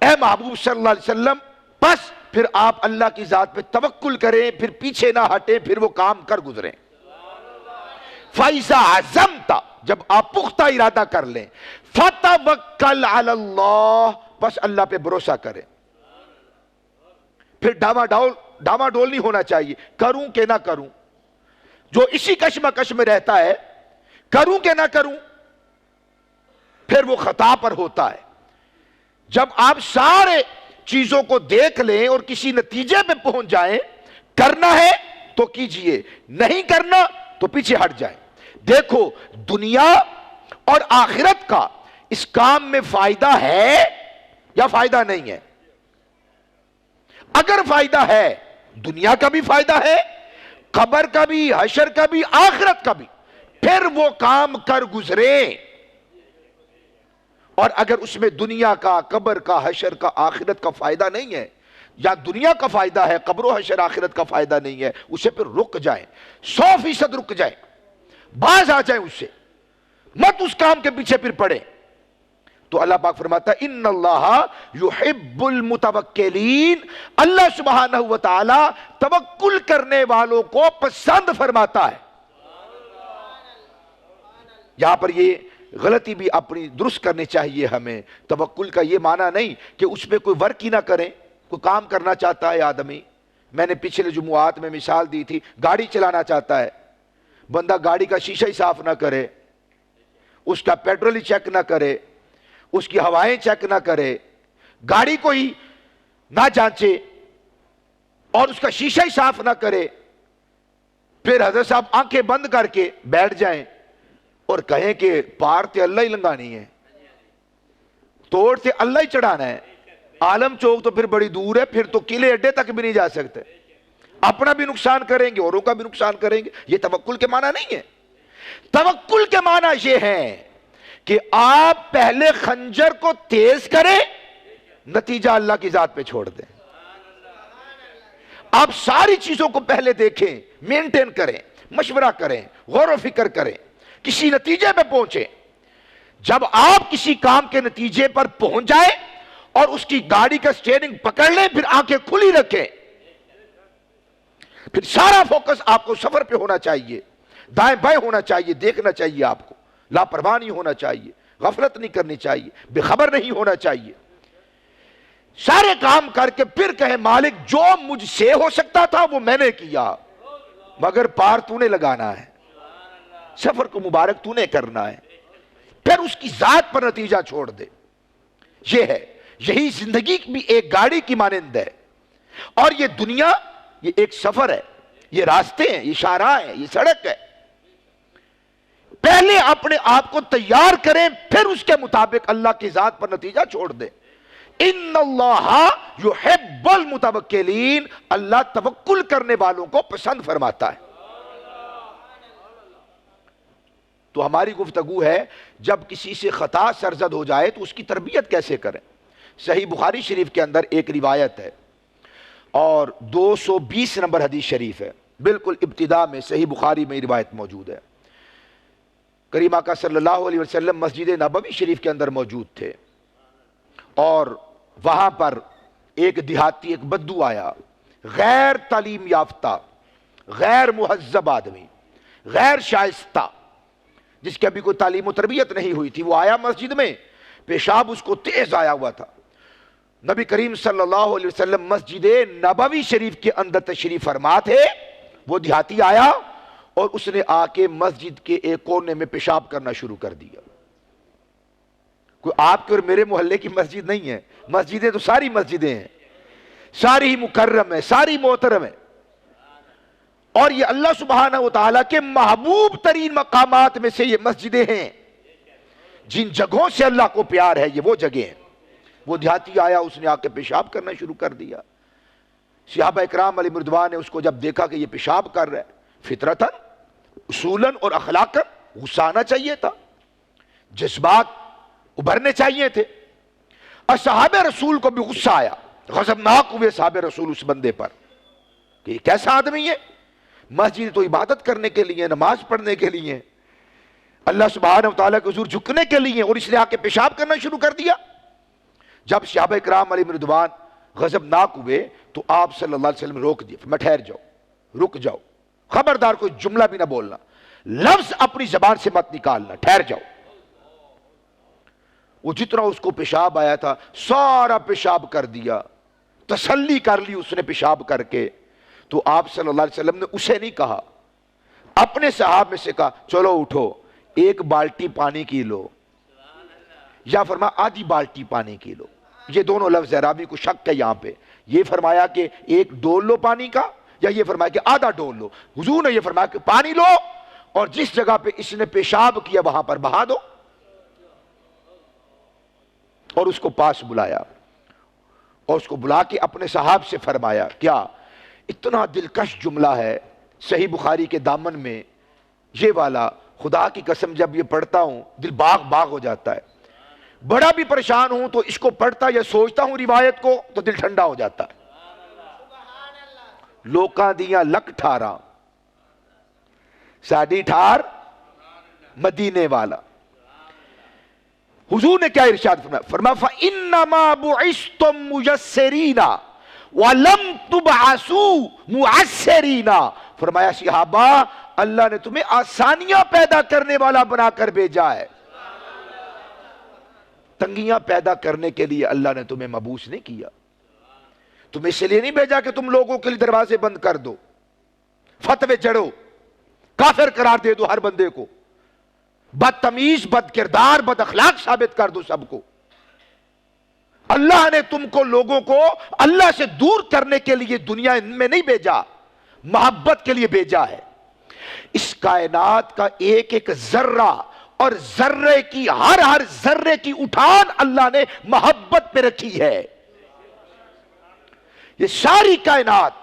اے محبوب صلی اللہ علیہ وسلم، بس پھر آپ اللہ کی ذات پہ توکل کریں، پھر پیچھے نہ ہٹیں، پھر وہ کام کر گزریں۔ فَإِذَا عَزَمْتَ، جب آپ پختہ ارادہ کر لیں، فَتَوَكَّلْ عَلَى اللَّهِ، بس اللہ پہ بھروسہ کریں۔ پھر ڈاما ڈول نہیں ہونا چاہیے، کروں کہ نہ کروں، جو اسی کشمکش میں رہتا ہے کروں کہ نہ کروں، پھر وہ خطا پر ہوتا ہے۔ جب آپ سارے چیزوں کو دیکھ لیں اور کسی نتیجے پہ پہنچ جائیں، کرنا ہے تو کیجئے، نہیں کرنا تو پیچھے ہٹ جائیں۔ دیکھو دنیا اور آخرت کا اس کام میں فائدہ ہے یا فائدہ نہیں ہے؟ اگر فائدہ ہے، دنیا کا بھی فائدہ ہے، قبر کا بھی، حشر کا بھی، آخرت کا بھی، پھر وہ کام کر گزرے۔ اور اگر اس میں دنیا کا، قبر کا، حشر کا، آخرت کا فائدہ نہیں ہے، یا دنیا کا فائدہ ہے، قبر و حشر آخرت کا فائدہ نہیں ہے، اسے پھر رک جائیں، 100% رک جائیں، باز آ جائیں اس سے، مت اس کام کے پیچھے پھر پڑے۔ تو اللہ پاک فرماتا ہے ان اللہ یحب المتوکلین، اللہ سبحانہ و تعالی توکل کرنے والوں کو پسند فرماتا ہے۔ یہاں پر یہ غلطی بھی اپنی درست کرنی چاہیے ہمیں۔ توکل کا یہ معنی نہیں کہ اس میں کوئی ورک ہی نہ کریں۔ کوئی کام کرنا چاہتا ہے آدمی، میں نے پچھلے جمعات میں مثال دی تھی، گاڑی چلانا چاہتا ہے بندہ، گاڑی کا شیشہ ہی صاف نہ کرے، اس کا پیٹرول ہی چیک نہ کرے، اس کی ہوائیں چیک نہ کرے، گاڑی کو ہی نہ جانچے اور اس کا شیشہ ہی صاف نہ کرے، پھر حضرت صاحب آنکھیں بند کر کے بیٹھ جائیں اور کہیں کہ پار تے اللہ ہی لنگانی ہے، توڑ تے اللہ ہی چڑھانا ہے، عالم چوک تو پھر بڑی دور ہے، پھر تو قلعے اڈے تک بھی نہیں جا سکتے، اپنا بھی نقصان کریں گے، اوروں کا بھی نقصان کریں گے۔ یہ توکل کے معنی نہیں ہے۔ توکل کے معنی یہ ہے کہ آپ پہلے خنجر کو تیز کریں، نتیجہ اللہ کی ذات پہ چھوڑ دیں۔ آپ ساری چیزوں کو پہلے دیکھیں، مینٹین کریں، مشورہ کریں، غور و فکر کریں، کسی نتیجے پہ پہنچیں۔ جب آپ کسی کام کے نتیجے پر پہنچ جائیں اور اس کی گاڑی کا سٹیئرنگ پکڑ لیں، پھر آنکھیں کھلی رکھیں، پھر سارا فوکس آپ کو سفر پہ ہونا چاہیے، دائیں بائیں ہونا چاہیے، دیکھنا چاہیے، آپ کو لاپرواہ نہیں ہونا چاہیے، غفلت نہیں کرنی چاہیے، بے خبر نہیں ہونا چاہیے۔ سارے کام کر کے پھر کہیں مالک جو مجھ سے ہو سکتا تھا وہ میں نے کیا، مگر پار تو نے لگانا ہے، سفر کو مبارک تو نے کرنا ہے، پھر اس کی ذات پر نتیجہ چھوڑ دے۔ یہ ہے، یہی زندگی بھی ایک گاڑی کی مانند ہے، اور یہ دنیا یہ ایک سفر ہے، یہ راستے ہیں، یہ شاہراہ ہے، یہ سڑک ہے۔ پہلے اپنے آپ کو تیار کریں، پھر اس کے مطابق اللہ کی ذات پر نتیجہ چھوڑ دیں۔ ان اللہ یحب المتوکلین، اللہ توکل کرنے والوں کو پسند فرماتا ہے۔ تو ہماری گفتگو ہے، جب کسی سے خطا سرزد ہو جائے تو اس کی تربیت کیسے کریں۔ صحیح بخاری شریف کے اندر ایک روایت ہے اور 220 نمبر حدیث شریف ہے، بالکل ابتدا میں صحیح بخاری میں روایت موجود ہے۔ کریم آقا صلی اللہ علیہ وسلم مسجد نبوی شریف کے اندر موجود تھے، اور وہاں پر ایک دیہاتی، ایک بدو آیا، غیر تعلیم یافتہ، غیر مہذب آدمی، غیر شائستہ، جس کی ابھی کوئی تعلیم و تربیت نہیں ہوئی تھی۔ وہ آیا مسجد میں، پیشاب اس کو تیز آیا ہوا تھا۔ نبی کریم صلی اللہ علیہ وسلم مسجد نبوی شریف کے اندر تشریف فرما تھے، وہ دیہاتی آیا اور اس نے آ کے مسجد کے ایک کونے میں پیشاب کرنا شروع کر دیا۔ کوئی آپ کے اور میرے محلے کی مسجد نہیں ہے، مسجدیں تو ساری مسجدیں ہیں، ساری ہی مکرم ہیں، ساری محترم ہیں، اور یہ اللہ سبحانہ و تعالیٰ کے محبوب ترین مقامات میں سے یہ مسجدیں ہیں، جن جگہوں سے اللہ کو پیار ہے، یہ وہ جگہیں ہیں۔ وہ دیہاتی آیا، اس نے آ کے پیشاب کرنا شروع کر دیا۔ صحابہ اکرام علیہ رضوان نے اس کو جب دیکھا کہ یہ پیشاب کر رہا ہے، فطرتاً، اصولاً اور اخلاقاً غصہ آنا چاہیے تھا، جذبات ابھرنے چاہیے تھے، اور صحابہ رسول کو بھی غصہ آیا، غضبناک ہوئے صحابہ رسول اس بندے پر کہ یہ کیسا آدمی ہے، مسجد تو عبادت کرنے کے لیے، نماز پڑھنے کے لیے، اللہ سبحانہ وتعالیٰ کے حضور جھکنے کے لیے، اور اس نے آ کے پیشاب کرنا شروع کر دیا۔ جب صحابہ کرام علیہ رضوان غضبناک ہوئے تو آپ صلی اللہ علیہ وسلم روک دیے، میں ٹھہر جاؤ، رک جاؤ، خبردار کوئی جملہ بھی نہ بولنا، لفظ اپنی زبان سے مت نکالنا، ٹھہر جاؤ۔ وہ جتنا اس کو پیشاب آیا تھا سارا پیشاب کر دیا، تسلی کر لی اس نے پیشاب کر کے۔ تو آپ صلی اللہ علیہ وسلم نے اسے نہیں کہا، اپنے صحابہ میں سے کہا چلو اٹھو ایک بالٹی پانی کی لو، یا فرمایا آدھی بالٹی پانی کی لو. یہ دونوں لفظ ہے، راوی کو شک ہے یہاں پہ. یہ فرمایا کہ ایک ڈول لو پانی کا، یا یہ فرمایا کہ آدھا ڈول لو. حضور نے یہ فرمایا کہ پانی لو اور جس جگہ پہ اس نے پیشاب کیا وہاں پر بہا دو، اور اس کو پاس بلایا اور اس کو بلا کے اپنے صحابہ سے فرمایا. کیا اتنا دلکش جملہ ہے صحیح بخاری کے دامن میں یہ والا، خدا کی قسم جب یہ پڑھتا ہوں دل باغ باغ ہو جاتا ہے. بڑا بھی پریشان ہوں تو اس کو پڑھتا یا سوچتا ہوں روایت کو تو دل ٹھنڈا ہو جاتا ہے. لوکاں دیاں لک ٹھاراں ساڈی ٹھار مدینے والا. حضور نے کیا ارشاد فرمایا؟ فرمایا فَإِنَّمَا بُعِثْتُم مُيَسِّرِينَ وَلَمْ تُبْعَثُوا مُعَسِّرِينَ. فرمایا صحابہ اللہ نے تمہیں آسانیاں پیدا کرنے والا بنا کر بھیجا ہے، تنگیاں پیدا کرنے کے لیے اللہ نے تمہیں مبعوث نہیں کیا. تمہیں اس لیے نہیں بھیجا کہ تم لوگوں کے لیے دروازے بند کر دو، فتوے چڑھو، کافر قرار دے دو ہر بندے کو، بدتمیز، بد کردار، بد اخلاق ثابت کر دو سب کو. اللہ نے تم کو لوگوں کو اللہ سے دور کرنے کے لیے دنیا میں نہیں بھیجا، محبت کے لیے بھیجا ہے. اس کائنات کا ایک ایک ذرہ اور ذرے کی ہر ذرے کی اٹھان اللہ نے محبت پہ رکھی ہے. یہ ساری کائنات،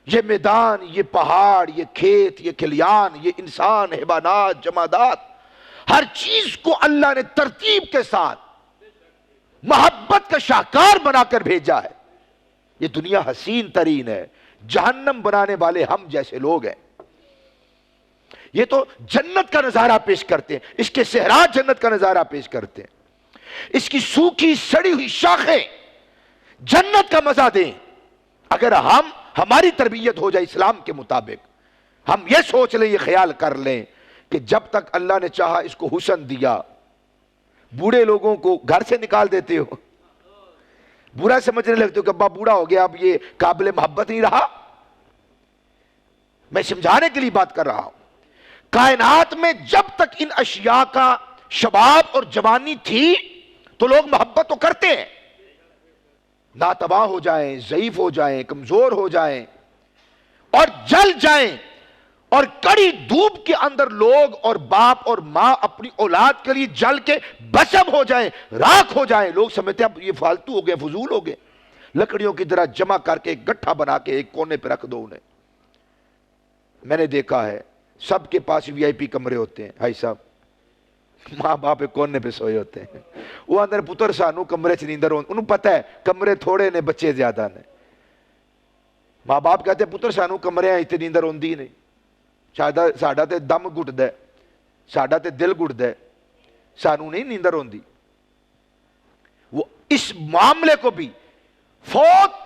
یہ میدان، یہ پہاڑ، یہ کھیت، یہ کھلیان، یہ انسان، حیوانات، جمادات، ہر چیز کو اللہ نے ترتیب کے ساتھ محبت کا شاہکار بنا کر بھیجا ہے. یہ دنیا حسین ترین ہے، جہنم بنانے والے ہم جیسے لوگ ہیں. یہ تو جنت کا نظارہ پیش کرتے ہیں، اس کے صحرا جنت کا نظارہ پیش کرتے ہیں، اس کی سوکھی سڑی ہوئی شاخیں جنت کا مزہ دیں. اگر ہماری تربیت ہو جائے اسلام کے مطابق، ہم یہ سوچ لیں، یہ خیال کر لیں کہ جب تک اللہ نے چاہا اس کو حسن دیا. بوڑھے لوگوں کو گھر سے نکال دیتے ہو، برا سمجھنے لگتے ہو کہ ابا بوڑھا ہو گیا اب یہ قابل محبت نہیں رہا. میں سمجھانے کے لیے بات کر رہا ہوں. کائنات میں جب تک ان اشیاء کا شباب اور جوانی تھی تو لوگ محبت تو کرتے ہیں، ناتواں ہو جائیں، ضعیف ہو جائیں، کمزور ہو جائیں اور جل جائیں، اور کڑی دھوپ کے اندر لوگ اور باپ اور ماں اپنی اولاد کے لیے جل کے بھسم ہو جائیں، راکھ ہو جائیں. لوگ سمجھتے ہیں اب یہ فالتو ہو گئے، فضول ہو گئے. لکڑیوں کی طرح جمع کر کے ایک گٹھا بنا کے ایک کونے پہ رکھ دو انہیں. میں نے دیکھا ہے سب کے پاس وی آئی پی کمرے ہوتے ہیں، بھائی صاحب ماں باپ کونے پہ سوئے ہوتے ہیں. وہ اندر پتر سانو کمرے چ نیندر انہوں پتہ ہے کمرے تھوڑے نے بچے زیادہ نے. ماں باپ کہتے ہیں پتر سانو کمرے ہیں اتنی نیندر ہوندی نہیں، ساڈا تے دم گھٹدا ہے، ساڈا تے دل گھٹدا ہے، سانو نہیں نیندر ہوندی. وہ اس معاملے کو بھی فوت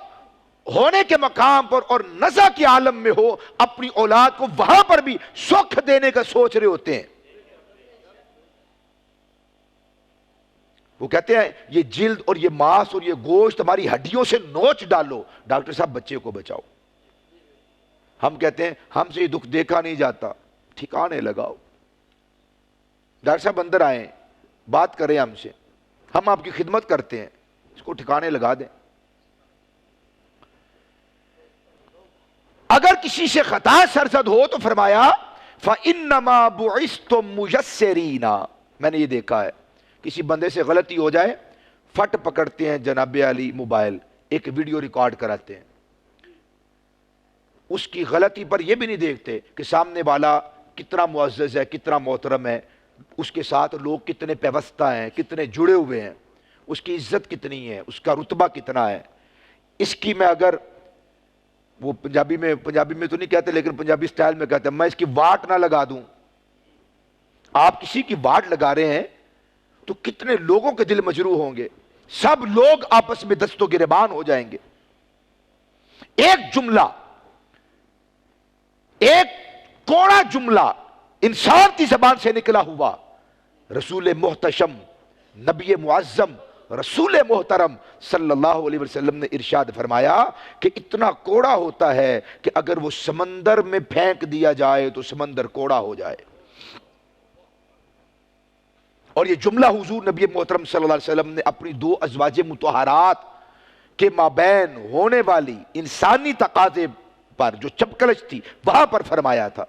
ہونے کے مقام پر اور نزع کے عالم میں ہو، اپنی اولاد کو وہاں پر بھی سکھ دینے کا سوچ رہے ہوتے ہیں. وہ کہتے ہیں یہ جلد اور یہ ماس اور یہ گوشت ہماری ہڈیوں سے نوچ ڈالو. ڈاکٹر صاحب بچے کو بچاؤ. ہم کہتے ہیں ہم سے یہ دکھ دیکھا نہیں جاتا، ٹھکانے لگاؤ. ڈاکٹر صاحب اندر آئیں، بات کریں ہم سے، ہم آپ کی خدمت کرتے ہیں، اس کو ٹھکانے لگا دیں. اگر کسی سے خطا سرزد ہو تو فرمایا فَإِنَّمَا بُعِثْتُم مُيَسِّرِينَ. میں نے یہ دیکھا ہے کسی بندے سے غلطی ہو جائے، فٹ پکڑتے ہیں جناب علی موبائل، ایک ویڈیو ریکارڈ کراتے ہیں. اس کی غلطی پر یہ بھی نہیں دیکھتے کہ سامنے والا کتنا معزز ہے، کتنا محترم ہے، اس کے ساتھ لوگ کتنے پیوستہ ہیں، کتنے جڑے ہوئے ہیں، اس کی عزت کتنی ہے، اس کا رتبہ کتنا ہے. اس کی میں اگر وہ پنجابی میں تو نہیں کہتے لیکن پنجابی سٹائل میں کہتے ہیں، میں اس کی واٹ نہ لگا دوں. آپ کسی کی واٹ لگا رہے ہیں تو کتنے لوگوں کے دل مجروح ہوں گے، سب لوگ آپس میں دست و گریبان ہو جائیں گے. ایک جملہ، ایک کوڑا جملہ انسان کی زبان سے نکلا ہوا رسول محتشم، نبی معظم، رسول محترم صلی اللہ علیہ وسلم نے ارشاد فرمایا کہ اتنا کوڑا ہوتا ہے کہ اگر وہ سمندر میں پھینک دیا جائے تو سمندر کوڑا ہو جائے. اور یہ جملہ حضور نبی محترم صلی اللہ علیہ وسلم نے اپنی 2 ازواج مطہرات کے مابین ہونے والی انسانی تقاضے پر جو چپکلش تھی وہاں پر فرمایا تھا.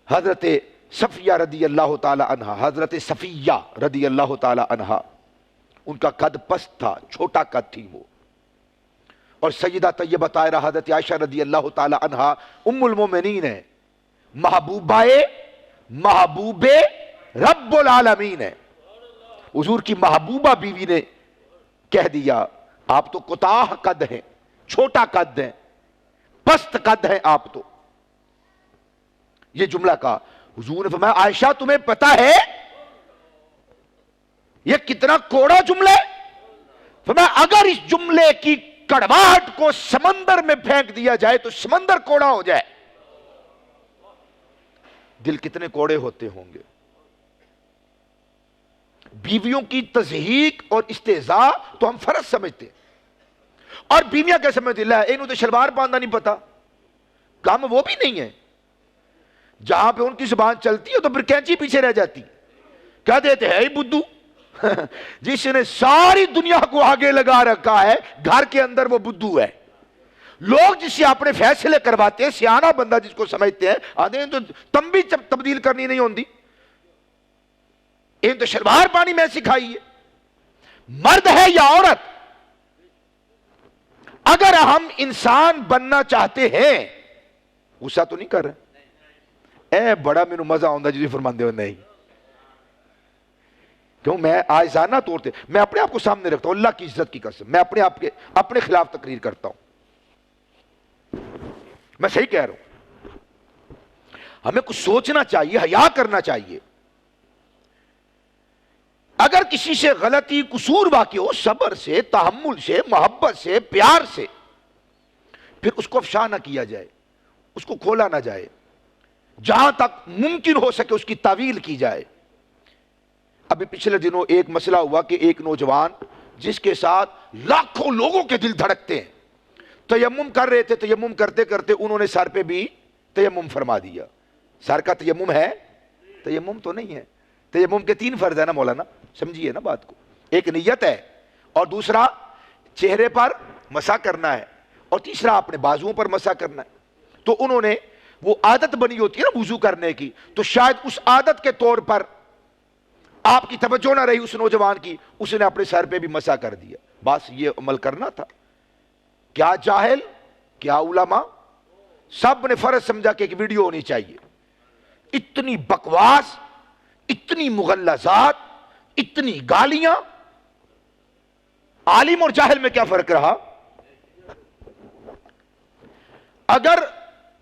حضرت صفیہ رضی اللہ تعالی عنہ، حضرت صفیہ رضی اللہ تعالی عنہ، ان کا قد پست تھا، چھوٹا قد تھی وہ. اور سیدہ طیبہ طاہرہ حضرت عائشہ رضی اللہ تعالی عنہ ام المومنین ہے، محبوب رب العالمین ہے. حضور کی محبوبہ بیوی نے کہہ دیا آپ تو کوتاہ قد ہیں، چھوٹا قد ہیں، پست قد ہیں آپ تو. یہ جملہ کہا. حضور نے فرمایا عائشہ تمہیں پتا ہے یہ کتنا کوڑا جملہ ہے؟ فرمایا اگر اس جملے کی کڑواہٹ کو سمندر میں پھینک دیا جائے تو سمندر کوڑا ہو جائے. دل کتنے کوڑے ہوتے ہوں گے. بیویوں کی تضحیک اور استہزاء تو ہم فرض سمجھتے ہیں، اور بیویاں کیا سمجھتی ہیں انہوں تو شلوار باندھنا نہیں پتا. کام وہ بھی نہیں ہے. جہاں پہ ان کی زبان چلتی ہے تو پھر کینچی پیچھے رہ جاتی. کیا دیتے ہیں بدھو جس نے ساری دنیا کو آگے لگا رکھا ہے، گھر کے اندر وہ بدھو ہے. لوگ جس سے اپنے فیصلے کرواتے ہیں، سیانہ بندہ جس کو سمجھتے ہیں، آدھے ہیں تو تم بھی تبدیل کرنی نہیں ہوندی، ان تو شلوار پانی میں سکھائی ہے. مرد ہے یا عورت، اگر ہم انسان بننا چاہتے ہیں، غصہ تو نہیں کر رہے اے بڑا مینوں مزہ آؤں جی فرماندے ہو نہیں کیوں؟ میں آئزانہ طور پہ میں اپنے آپ کو سامنے رکھتا ہوں، اللہ کی عزت کی قسم میں اپنے آپ کے اپنے خلاف تقریر کرتا ہوں. میں صحیح کہہ رہا ہوں. ہمیں کچھ سوچنا چاہیے، حیا کرنا چاہیے. اگر کسی سے غلطی قصور واقع ہو، صبر سے، تحمل سے، محبت سے، پیار سے، پھر اس کو افشا نہ کیا جائے، اس کو کھولا نہ جائے. جہاں تک ممکن ہو سکے اس کی تعویل کی جائے. ابھی پچھلے دنوں ایک مسئلہ ہوا کہ ایک نوجوان جس کے ساتھ لاکھوں لوگوں کے دل دھڑکتے ہیں، تیمم کر رہے تھے، تیمم کرتے کرتے انہوں نے سر پہ بھی تیمم فرما دیا. سر کا تیمم ہے؟ تیمم تو نہیں ہے. تیمم کے 3 فرض ہے نا مولانا، سمجھیے نا بات کو. ایک نیت ہے، اور دوسرا چہرے پر مسح کرنا ہے، اور تیسرا اپنے بازوؤں پر مسح کرنا ہے. تو انہوں نے وہ عادت بنی ہوتی ہے نا وضو کرنے کی، تو شاید اس عادت کے طور پر آپ کی توجہ نہ رہی اس نوجوان کی، اس نے اپنے سر پہ بھی مسح کر دیا. بس یہ عمل کرنا تھا. کیا جاہل، کیا علماء، سب نے فرض سمجھا کہ ایک ویڈیو ہونی چاہیے. اتنی بکواس، اتنی مغلظات، اتنی گالیاں. عالم اور جاہل میں کیا فرق رہا؟ اگر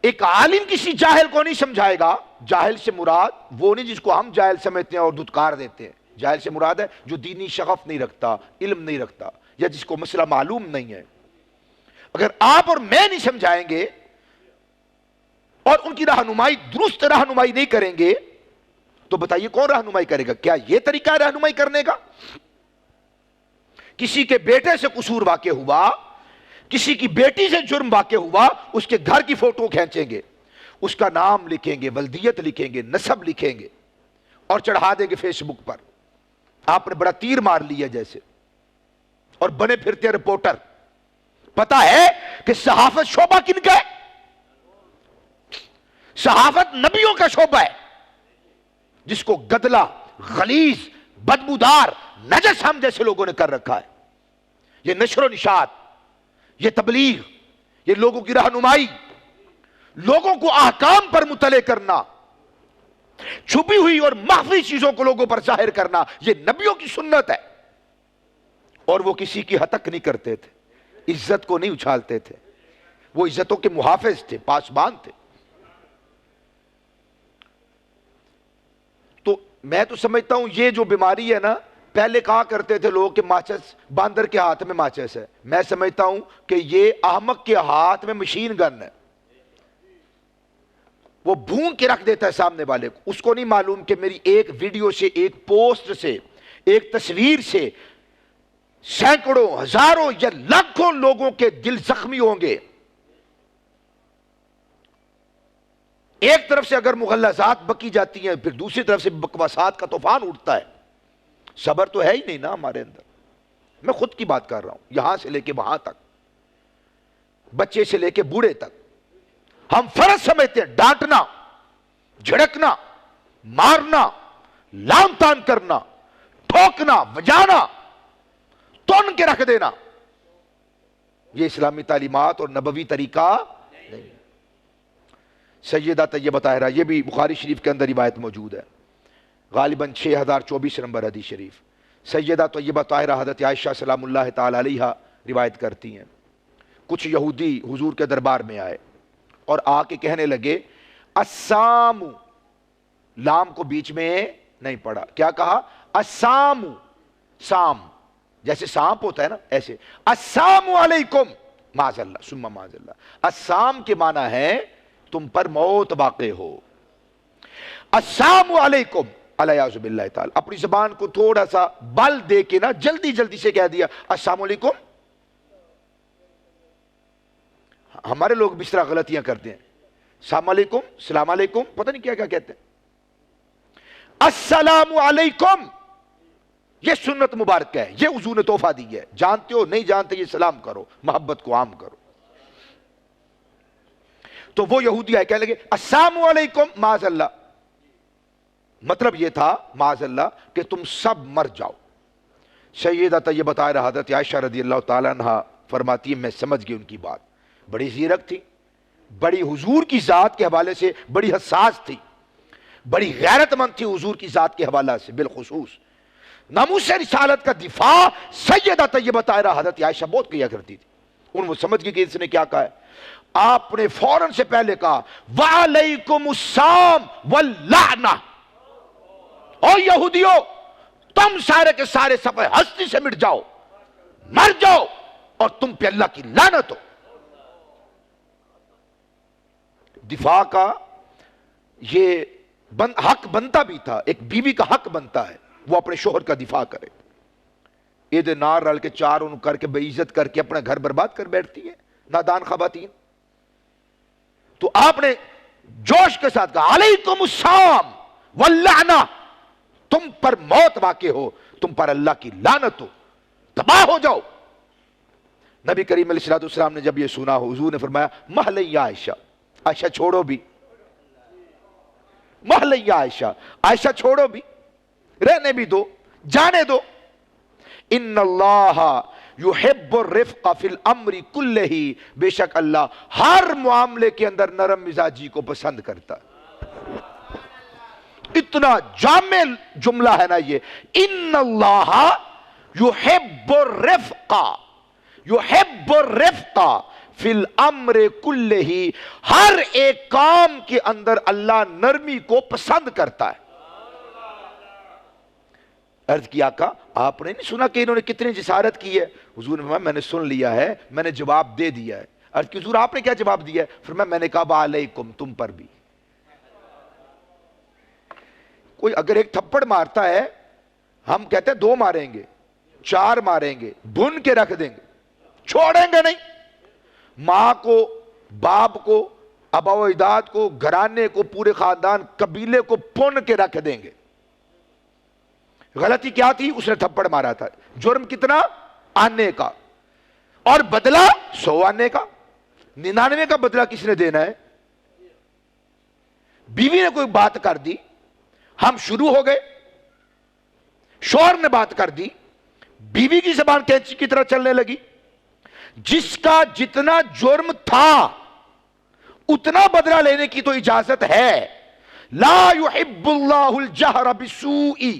ایک عالم کسی جاہل کو نہیں سمجھائے گا، جاہل سے مراد وہ نہیں جس کو ہم جاہل سمجھتے ہیں اور دھتکار دیتے ہیں. جاہل سے مراد ہے جو دینی شغف نہیں رکھتا، علم نہیں رکھتا، یا جس کو مسئلہ معلوم نہیں ہے. اگر آپ اور میں نہیں سمجھائیں گے اور ان کی رہنمائی درست رہنمائی نہیں کریں گے تو بتائیے کون رہنمائی کرے گا؟ کیا یہ طریقہ ہے رہنمائی کرنے کا؟ کسی کے بیٹے سے قصور واقع ہوا، کسی کی بیٹی سے جرم واقع ہوا، اس کے گھر کی فوٹو کھینچیں گے، اس کا نام لکھیں گے، ولدیت لکھیں گے، نسب لکھیں گے، اور چڑھا دیں گے فیس بک پر. آپ نے بڑا تیر مار لیا جیسے، اور بنے پھرتے رپورٹر. پتا ہے کہ صحافت شعبہ کن کا ہے؟ صحافت نبیوں کا شعبہ ہے، جس کو گدلا، غلیظ، بدبودار، نجس ہم جیسے لوگوں نے کر رکھا ہے. یہ نشر و نشات، یہ تبلیغ، یہ لوگوں کی رہنمائی، لوگوں کو احکام پر مطلع کرنا، چھپی ہوئی اور مخفی چیزوں کو لوگوں پر ظاہر کرنا، یہ نبیوں کی سنت ہے. اور وہ کسی کی ہتک نہیں کرتے تھے، عزت کو نہیں اچھالتے تھے. وہ عزتوں کے محافظ تھے، پاسبان تھے. تو میں تو سمجھتا ہوں یہ جو بیماری ہے نا، پہلے کہا کرتے تھے لوگ کہ ماچس باندر کے ہاتھ میں ماچس ہے. میں سمجھتا ہوں کہ یہ احمق کے ہاتھ میں مشین گن ہے. وہ بھون کے رکھ دیتا ہے سامنے والے کو. اس کو نہیں معلوم کہ میری ایک ویڈیو سے، ایک پوسٹ سے، ایک تصویر سے سینکڑوں ہزاروں یا لاکھوں لوگوں کے دل زخمی ہوں گے. ایک طرف سے اگر مغلظات بکی جاتی ہیں پھر دوسری طرف سے بکواسات کا طوفان اٹھتا ہے. صبر تو ہے ہی نہیں نا ہمارے اندر. میں خود کی بات کر رہا ہوں, یہاں سے لے کے وہاں تک, بچے سے لے کے بوڑھے تک. ہم فرض سمجھتے ہیں ڈانٹنا, جھڑکنا, مارنا, لام تان کرنا, ٹھوکنا, بجانا, تون کے رکھ دینا, یہ اسلامی تعلیمات اور نبوی طریقہ نہیں. سیدہ طیبہ طاہرہ, یہ بھی بخاری شریف کے اندر روایت موجود ہے, غالباً 6024 نمبر حدیث شریف. سیدہ طیبہ طاہرہ حضرت عائشہ سلام اللہ تعالی علیہا روایت کرتی ہیں, کچھ یہودی حضور کے دربار میں آئے اور آ کے کہنے لگے السام, لام کو بیچ میں نہیں پڑا, کیا کہا؟ السام, سام جیسے سانپ ہوتا ہے نا ایسے, السلام علیکم معاذ اللہ ثم معاذ اللہ. السام کے معنی ہے تم پر موت واقع ہو. السلام علیکم علیہ باللہ تعالی. اپنی زبان کو تھوڑا سا بل دے کے نا جلدی جلدی سے کہہ دیا السلام علیکم. ہمارے لوگ بھی اس طرح غلطیاں کرتے ہیں, السلام علیکم, السلام علیکم, پتہ نہیں کیا کیا کہتے ہیں. السلام علیکم یہ سنت مبارک ہے, یہ حضور نے تحفہ دی ہے. جانتے ہو نہیں جانتے یہ سلام کرو, محبت کو عام کرو. تو وہ یہودی آئے کہنے لگے السلام علیکم معاذ اللہ. مطلب یہ تھا معاذ اللہ کہ تم سب مر جاؤ. سیدہ طیبہ طاہرہ حضرت عائشہ رضی اللہ تعالیٰ عنہ فرماتی ہے میں سمجھ گئی ان کی بات. بڑی زیرک تھی, بڑی حضور کی ذات کے حوالے سے بڑی حساس تھی, بڑی غیرت مند تھی حضور کی ذات کے حوالے سے. بالخصوص ناموس رسالت کا دفاع سیدہ طیبہ طاہرہ حضرت عائشہ بہت کیا کرتی تھی. ان وہ سمجھ گئی کہ اس نے کیا کہا ہے. آپ نے فوراً سے پہلے کہا وعلیکم السلام واللعنہ, او یہودیو تم سارے کے سارے صفحے ہستی سے مٹ جاؤ, مر جاؤ, اور تم پہ اللہ کی لعنت ہو. دفاع کا یہ حق بنتا بھی تھا, ایک بیوی کا حق بنتا ہے وہ اپنے شوہر کا دفاع کرے. عید نار رل کے چار ان کر کے بے عزت کر کے اپنا گھر برباد کر بیٹھتی ہے نادان خواتین. تو آپ نے جوش کے ساتھ کہا علیکم السلام واللعنہ, تم پر موت واقع ہو, تم پر اللہ کی لعنت ہو, تباہ ہو جاؤ. نبی کریم علیہ السلام نے جب یہ سنا حضور نے فرمایا مہلن یا عائشہ, عائشہ چھوڑو بھی, مہلن یا عائشہ, عائشہ چھوڑو بھی, رہنے بھی دو, جانے دو. ان اللہ یحب الرفق فی الامر کلہ, بے شک اللہ ہر معاملے کے اندر نرم مزاجی کو پسند کرتا. اتنا جامع جملہ ہے نا یہ, ان اللہ یحب الرفق, یحب الرفق فی الامر کلہ, ہر ایک کام کے اندر اللہ نرمی کو پسند کرتا ہے. عرض کیا آقا آپ نے نہیں سنا کہ انہوں نے کتنی جسارت کی ہے؟ حضور نے فرمایا میں نے سن لیا ہے, میں نے جواب دے دیا ہے. عرض کی حضور آپ نے کیا جواب دیا ہے؟ فرمایا میں نے کہا علیکم, تم پر بھی. کوئی اگر ایک تھپڑ مارتا ہے ہم کہتے ہیں 2 ماریں گے, 4 ماریں گے, بھن کے رکھ دیں گے, چھوڑیں گے نہیں. ماں کو, باپ کو, آبا و اجداد کو, گھرانے کو, پورے خاندان قبیلے کو پن کے رکھ دیں گے. غلطی کیا تھی؟ اس نے تھپڑ مارا تھا. جرم کتنا؟ آنے کا, اور بدلہ 100 آنے کا. 99 کا بدلہ کس نے دینا ہے؟ بیوی نے کوئی بات کر دی, ہم شروع ہو گئے, شوہر نے بات کر دی, بیوی کی زبان کینچی کی طرح چلنے لگی. جس کا جتنا جرم تھا اتنا بدلہ لینے کی تو اجازت ہے. لا يحب اللہ الجہر بالسوء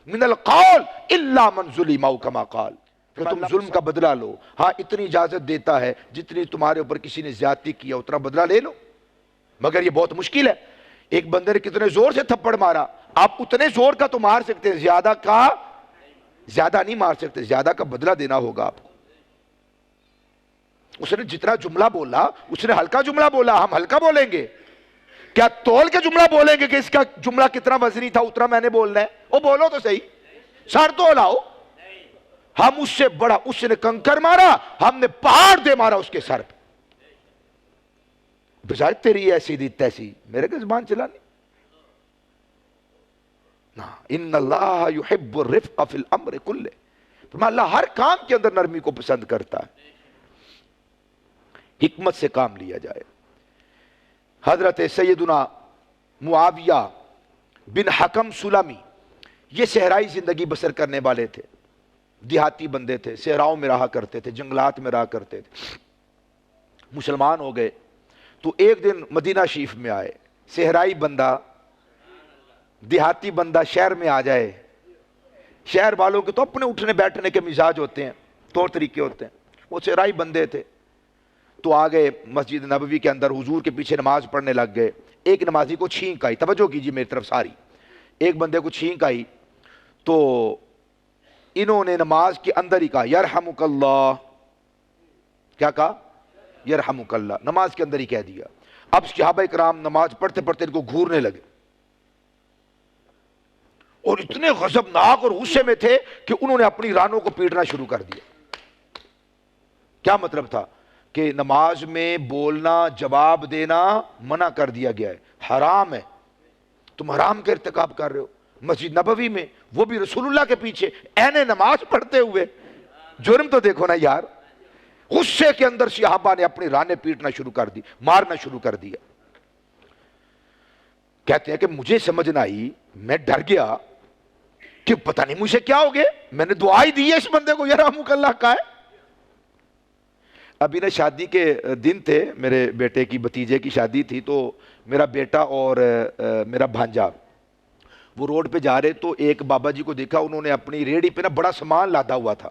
من القول الا من ظلم او کما قال. کہ تم ظلم کا بدلہ لو, ہاں اتنی اجازت دیتا ہے جتنی تمہارے اوپر کسی نے زیادتی کیا اتنا بدلہ لے لو, مگر یہ بہت مشکل ہے. ایک بندے نے کتنے زور سے تھپڑ مارا, آپ اتنے زور کا تو مار سکتے ہیں, زیادہ کا زیادہ نہیں مار سکتے, زیادہ کا بدلہ دینا ہوگا آپ کو. اس نے جتنا جملہ بولا اس نے ہلکا جملہ بولا, ہم ہلکا بولیں گے کیا؟ تول کے جملہ بولیں گے کہ اس کا جملہ کتنا وزنی تھا اتنا میں نے بولنا ہے. وہ بولو تو صحیح, سر تو لاؤ. ہم اس سے بڑا، اس نے کنکر مارا، ہم نے پہاڑ دے مارا اس کے سر پہ. بجائے تیری ایسی دی تیسی، میرے کے زبان چلانی. ان اللہ یحب الرفق فی الامر کلہ، فرمایا اللہ ہر کام کے اندر نرمی کو پسند کرتا ہے. حکمت سے کام لیا جائے. حضرت سیدنا معاویہ بن حکم سلمی، یہ صحرائی زندگی بسر کرنے والے تھے، دیہاتی بندے تھے، صحراؤں میں رہا کرتے تھے، جنگلات میں رہا کرتے تھے. مسلمان ہو گئے تو ایک دن مدینہ شریف میں آئے. صحرائی بندہ، دیہاتی بندہ شہر میں آ جائے، شہر والوں کے تو اپنے اٹھنے بیٹھنے کے مزاج ہوتے ہیں، طور طریقے ہوتے ہیں. وہ صحرائی بندے تھے تو آ گئے مسجد نبوی کے اندر، حضور کے پیچھے نماز پڑھنے لگ گئے. ایک نمازی کو چھینک آئی، توجہ کیجیے میری طرف ساری. ایک بندے کو چھینک آئی تو انہوں نے نماز کے اندر ہی کہا یرحمک اللہ. کیا کہا؟ یرحمک اللہ. نماز کے اندر ہی کہہ دیا. اب صحابہ کرام نماز پڑھتے پڑھتے ان کو گھورنے لگے اور اتنے غضبناک اور غصے میں تھے کہ انہوں نے اپنی رانوں کو پیٹنا شروع کر دیا. کیا مطلب تھا؟ کہ نماز میں بولنا، جواب دینا منع کر دیا گیا ہے، حرام ہے، تم حرام کا ارتکاب کر رہے ہو. مسجد نبوی میں، وہ بھی رسول اللہ کے پیچھے عین نماز پڑھتے ہوئے. جرم تو دیکھو نا یار. غصے کے اندر صحابہ نے اپنی رانے پیٹنا شروع کر دی، مارنا شروع کر دیا. کہتے ہیں کہ مجھے سمجھ نہ آئی، میں ڈر گیا کہ پتہ نہیں مجھے کیا ہو گیا. میں نے دعا ہی دی ہے اس بندے کو یرحمک اللہ کا ہے. ابھی نا شادی کے دن تھے، میرے بیٹے کی بھتیجے کی شادی تھی، تو میرا بیٹا اور میرا بھانجا وہ روڈ پہ جا رہے تو ایک بابا جی کو دیکھا، انہوں نے اپنی ریڑھی پہ نا بڑا سامان لادا ہوا تھا.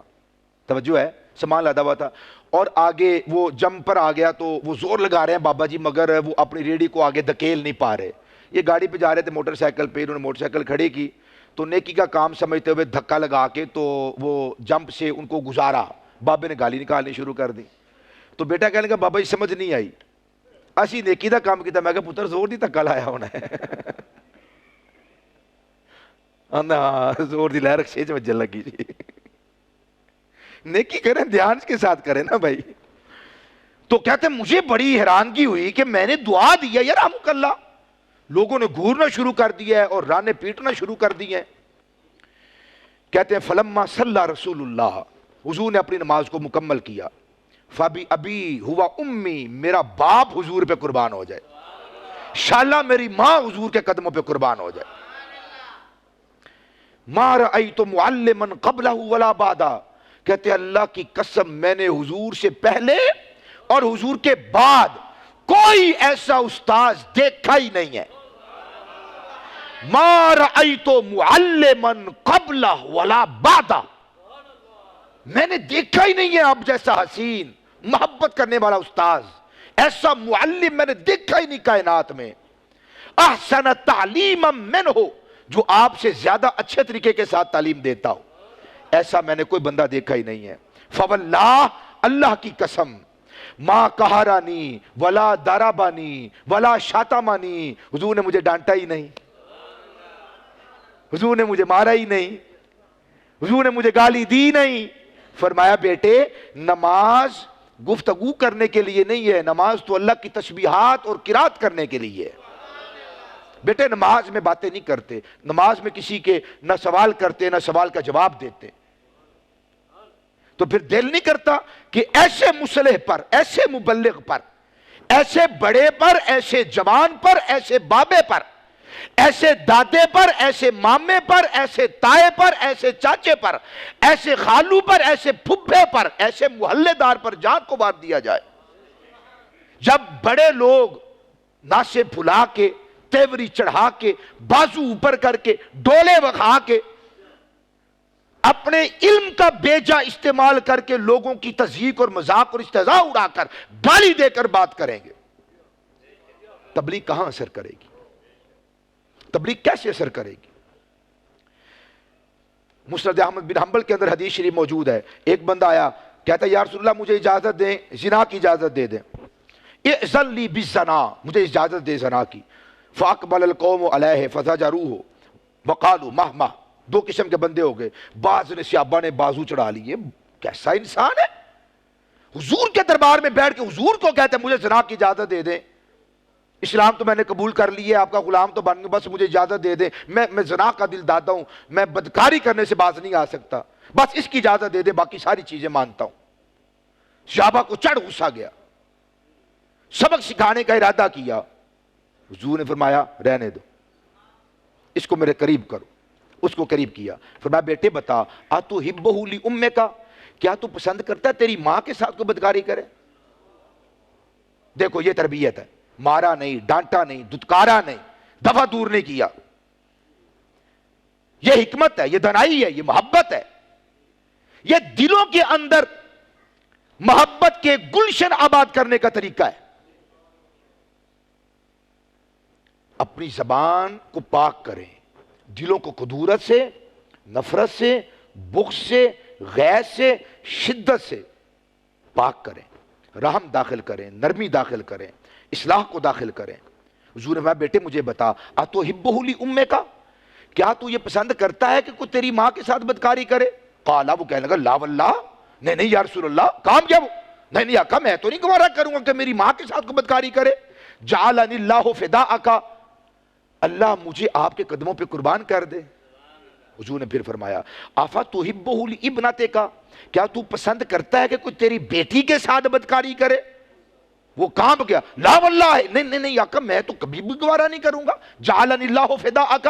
توجہ ہے، سامان لادا ہوا تھا اور آگے وہ جم پر آ گیا تو وہ زور لگا رہے ہیں بابا جی، مگر وہ اپنی ریڑھی کو آگے دھکیل نہیں پا رہے. یہ گاڑی پہ جا رہے تھے موٹر سائیکل پہ، انہوں نے موٹر سائیکل کھڑی کی تو نیکی کا کام سمجھتے ہوئے دھکا لگا کے تو وہ جمپ سے ان کو گزارا. بابے نے گالی نکالنی شروع کر دی. تو بیٹا کہنے لگا بابا جی سمجھ نہیں آئی، اسی نیکی دا کام کیتا. میں کہا پتر زور دی دھکا لایا ہونا ہے. زور دی لہر رکشے چ وجن لگی جی. نیکی کریں دھیان کے ساتھ کریں نا بھائی. تو کہتے ہیں مجھے بڑی حیرانگی ہوئی کہ میں نے دعا دیا یرحمک اللہ، لوگوں نے گھورنا شروع کر دیا ہے اور رانے پیٹنا شروع کر دی ہیں. کہتے ہیں فلما صلی رسول اللہ، حضور نے اپنی نماز کو مکمل کیا. فبی ابی ہوا امی، میرا باپ حضور پہ قربان ہو جائے، شاللہ میری ماں حضور کے قدموں پہ قربان ہو جائے. ما رأیت معلما قبلہ ولا بعدہ، کہتے ہیں اللہ کی قسم میں نے حضور سے پہلے اور حضور کے بعد کوئی ایسا استاذ دیکھا ہی نہیں ہے. ما رأیت معلما قبلہ ولا بعدہ، میں نے دیکھا ہی نہیں ہے اب جیسا حسین محبت کرنے والا استاذ، ایسا معلم میں نے دیکھا ہی نہیں کائنات میں. احسن تعلیما منہ، جو آپ سے زیادہ اچھے طریقے کے ساتھ تعلیم دیتا ہو، ایسا میں نے کوئی بندہ دیکھا ہی نہیں ہے. فواللہ، اللہ کی قسم، ما قہرانی ولا ضربانی ولا شاتمانی، حضور نے مجھے ڈانٹا ہی نہیں، حضور نے مجھے مارا ہی نہیں، حضور نے مجھے گالی دی نہیں. فرمایا بیٹے نماز گفتگو کرنے کے لیے نہیں ہے، نماز تو اللہ کی تسبیحات اور قرات کرنے کے لیے ہے. بیٹے نماز میں باتیں نہیں کرتے، نماز میں کسی کے نہ سوال کرتے نہ سوال کا جواب دیتے. تو پھر دل نہیں کرتا کہ ایسے مصلح پر، ایسے مبلغ پر، ایسے بڑے پر، ایسے جوان پر، ایسے بابے پر، ایسے دادے پر، ایسے مامے پر، ایسے تائے پر، ایسے چاچے پر، ایسے خالو پر، ایسے پھپھے پر، ایسے محلے دار پر جان کو مار دیا جائے. جب بڑے لوگ ناسے پھلا کے، تیوری چڑھا کے، بازو اوپر کر کے، ڈولے وکھا کے، اپنے علم کا بیجا استعمال کر کے لوگوں کی تضحیک اور مذاق اور استہزاء اڑا کر گالی دے کر بات کریں گے، تبلیغ کہاں اثر کرے گی؟ تبلیغ کیسے اثر کرے گی؟ مسند احمد بن حنبل کے اندر حدیث شریف موجود ہے. ایک بندہ آیا، کہتا ہے یا رسول اللہ مجھے اجازت دیں، زنا کی اجازت دے دیں. اذن لی بالزنا، مجھے اجازت دے زنا کی. فاقبل القوم علیہ فزجروہ وقالوا مہما، دو قسم کے بندے ہو گئے، بعض نے صحابہ نے بازو چڑھا لیے، کیسا انسان ہے، حضور کے دربار میں بیٹھ کے حضور کو کہتے ہیں مجھے زنا کی اجازت دے دیں، اسلام تو میں نے قبول کر لی ہے، آپ کا غلام تو بن گیا، بس مجھے اجازت دے دیں، میں زنا کا دل دادا ہوں، میں بدکاری کرنے سے باز نہیں آ سکتا، بس اس کی اجازت دے دیں، باقی ساری چیزیں مانتا ہوں۔ صحابہ کو چڑھ غصہ گیا، سبق سکھانے کا ارادہ کیا، حضور نے فرمایا رہنے دو، اس کو میرے قریب کرو، اس کو قریب کیا، فرمایا بیٹے بتا اتحبہ لأمک، کیا تو پسند کرتا ہے تیری ماں کے ساتھ کوئی بدکاری کرے؟ دیکھو یہ تربیت ہے، مارا نہیں، ڈانٹا نہیں، دھتکارا نہیں، دفع دور نہیں کیا، یہ حکمت ہے، یہ دنائی ہے، یہ محبت ہے، یہ دلوں کے اندر محبت کے گلشن آباد کرنے کا طریقہ ہے۔ اپنی زبان کو پاک کریں، دلوں کو کدورت سے، نفرت سے، بغض سے، غیظ سے، شدت سے پاک کریں، رحم داخل کریں، نرمی داخل کریں، اصلاح کو داخل کریں۔ حضور نے فرمایا بیٹے مجھے بتا اتحبہ لأمک، کیا تو یہ پسند کرتا ہے کہ کوئی تیری ماں کے ساتھ بدکاری کرے؟ قالا، وہ کہنے لگا لا واللہ، نہیں یا رسول اللہ، کام کیا وہ، نہیں آقا میں تو نہیں گوارا کروں گا کہ میری ماں کے ساتھ کوئی بدکاری کرے۔ جعلنی اللہ فداءک، اللہ مجھے آپ کے قدموں پہ قربان کر دے۔ حضور نے پھر فرمایا افتحبہ لابنتک، کیا تو پسند کرتا ہے کہ کوئی تیری بیٹی کے ساتھ بدکاری کرے؟ وہ کام گیا، لا واللہ، نہیں آقا میں تو کبھی بھی گوارا نہیں کروں گا۔ جعلنی اللہ فداءک،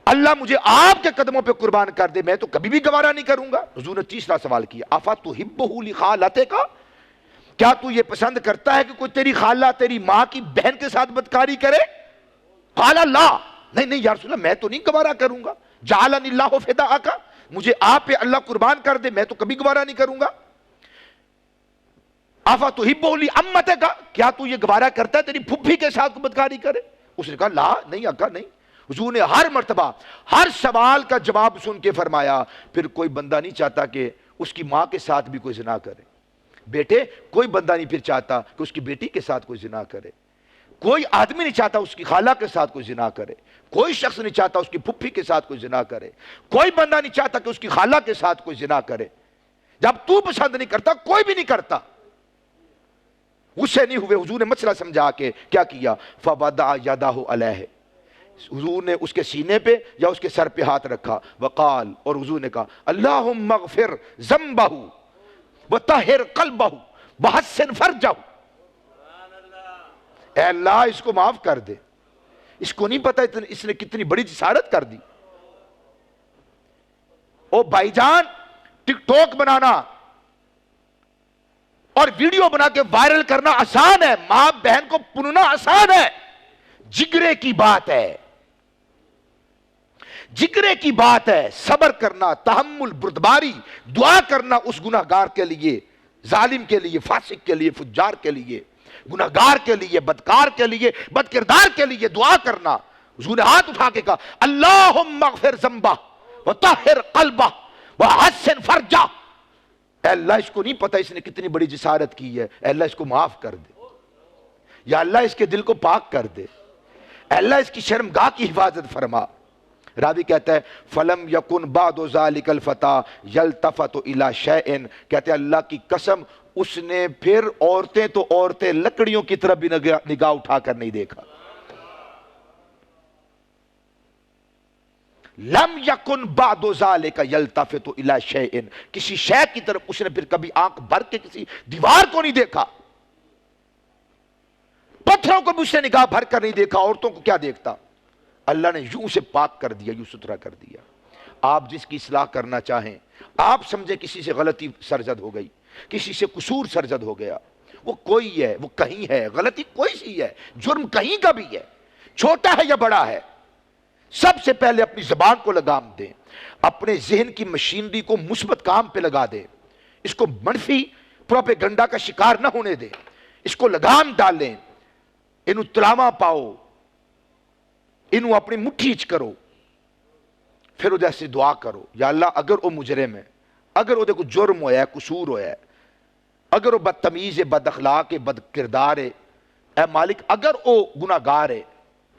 اللہ مجھے آپ کے قدموں پہ قربان کر دے، میں تو کبھی بھی گوارا نہیں کروں گا۔ حضور نے تیسرا سوال کیا افتحبہ لخالتک، کیا تو یہ پسند کرتا ہے کہ کوئی تیری خالہ تیری ماں کی بہن کے ساتھ بدکاری کرے؟ قال لا، نہیں یا رسول اللہ میں تو نہیں گوارا کروں گا۔ جعلنی اللہ فداءک، مجھے آپ پہ اللہ قربان کر دے، میں تو کبھی گوارا نہیں کروں گا۔ افتحبہ لعمتک، کیا تو یہ گوارا کرتا ہے تیری پھپھی کے ساتھ بدکاری کرے؟ اس نے کہا لا، نہیں آقا نہیں۔ حضور نے ہر مرتبہ ہر سوال کا جواب سن کے فرمایا پھر کوئی بندہ نہیں چاہتا کہ اس کی ماں کے ساتھ بھی کوئی زنا کرے، بیٹے کوئی بندہ نہیں پھر چاہتا کہ اس کی بیٹی کے ساتھ کوئی زنا کرے، کوئی آدمی نہیں چاہتا اس کی خالہ کے ساتھ کوئی زنا کرے، کوئی شخص نہیں چاہتا اس کی پھپھی کے ساتھ کوئی زنا کرے، کوئی بندہ نہیں چاہتا کہ اس کی خالہ کے ساتھ کوئی زنا کرے۔ جب تو پسند نہیں کرتا کوئی بھی نہیں کرتا۔ غصے نہیں ہوئے، حضور نے مسئلہ سمجھا کے کیا کیا، فوضع یدہ علیہ، حضور نے اس کے سینے پہ یا اس کے سر پہ ہاتھ رکھا، وقال، اور حضور نے کہا اللہم اغفر ذنبہ وطہر قلبہ وحسن فرجہ، اے اللہ اس کو معاف کر دے، اس کو نہیں پتا اس نے کتنی بڑی جسارت کر دی۔ او بھائی جان، ٹک ٹاک بنانا اور ویڈیو بنا کے وائرل کرنا آسان ہے، ماں بہن کو پننا آسان ہے، جگرے کی بات ہے، جگرے کی بات ہے، صبر کرنا، تحمل، بردباری، دعا کرنا اس گناہگار کے لیے، ظالم کے لیے، فاسق کے لیے، فجار کے لیے، گناہگار کے لیے، بدکار کے لیے، بدکردار کے لیے دعا کرنا۔ حضور نے ہاتھ اٹھا کے کہا اللہم اغفر ذنبہ وطہر قلبہ وحسن فرجہ، اے اللہ اس کو نہیں پتا اس نے کتنی بڑی جسارت کی ہے، اے اللہ اس کو معاف کر دے، یا اللہ اس کے دل کو پاک کر دے، اے اللہ اس کی شرمگاہ کی حفاظت فرما۔ راوی کہتا ہے فَلَمْ يَكُنْ بَعْدُ ذَلِكَ الْفَتَى يَلْتَفَتُ إِلَى شَيْءٍ، کہتے ہیں اللہ کی قسم اس نے پھر عورتیں تو عورتیں لکڑیوں کی طرف بھی نگاہ اٹھا کر نہیں دیکھا۔ لم یکن بعد ذالک یلتفت الی شیء، کسی شے کی طرف اس نے پھر کبھی آنکھ بھر کے کسی دیوار کو نہیں دیکھا، پتھروں کو بھی اس نے نگاہ بھر کر نہیں دیکھا، عورتوں کو کیا دیکھتا؟ اللہ نے یوں سے پاک کر دیا، یوں ستھرا کر دیا۔ آپ جس کی اصلاح کرنا چاہیں، آپ سمجھیں کسی سے غلطی سرزد ہو گئی، کسی سے قصور سرزد ہو گیا، وہ کوئی ہے، وہ کہیں ہے، غلطی کوئی سی ہے، جرم کہیں کا بھی ہے، چھوٹا ہے یا بڑا ہے، سب سے پہلے اپنی زبان کو لگام دیں، اپنے ذہن کی مشینری کو مثبت کام پہ لگا دیں، اس کو منفی پروپیگنڈا کا شکار نہ ہونے دیں، اس کو لگام ڈالیں، انہوں تلاوا پاؤ، انہوں اپنی مٹھی چ کرو، پھر وہ جیسے دعا کرو یا اللہ اگر وہ مجرم ہے، اگر وہ کوئی جرم ہویا ہے، قصور ہویا ہے، اگر وہ بدتمیز ہے، بد اخلاق ہے، بد کردار ہے، اے مالک اگر وہ گناہگار ہے،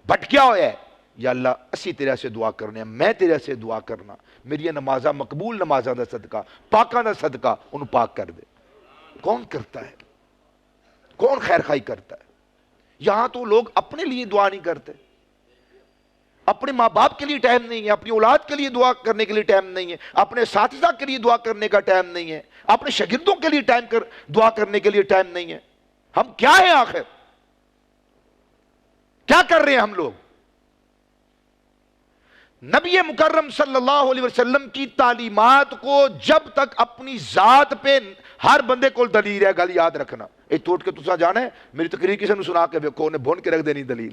بھٹکیا ہویا ہے، یا اللہ اسی تیرے سے دعا کرنے ہیں، میں تیرے سے دعا کرنا میری نمازہ مقبول نمازہ دا صدقہ پاکاں دا صدقہ انہوں پاک کر دے۔ کون کرتا ہے؟ کون خیر خواہی کرتا ہے؟ یہاں تو لوگ اپنے لیے دعا نہیں کرتے، اپنے ماں باپ کے لیے ٹائم نہیں ہے، اپنی اولاد کے لیے دعا کرنے کے لیے ٹائم نہیں ہے، اپنے اساتذہ کے لیے دعا کرنے کا ٹائم نہیں ہے، اپنے شاگردوں کے لیے دعا کرنے کے لیے ٹائم نہیں ہے۔ ہم کیا ہیں آخر؟ کیا کر رہے ہیں ہم لوگ؟ نبی مکرم صلی اللہ علیہ وسلم کی تعلیمات کو جب تک اپنی ذات پہ ہر بندے کو دلیل ہے، گل یاد رکھنا، یہ توٹ کے تسا جانا ہے میری تقریر کسی نے سنا کے ویکھو، انہیں بھون کے رکھ دینی دلیل،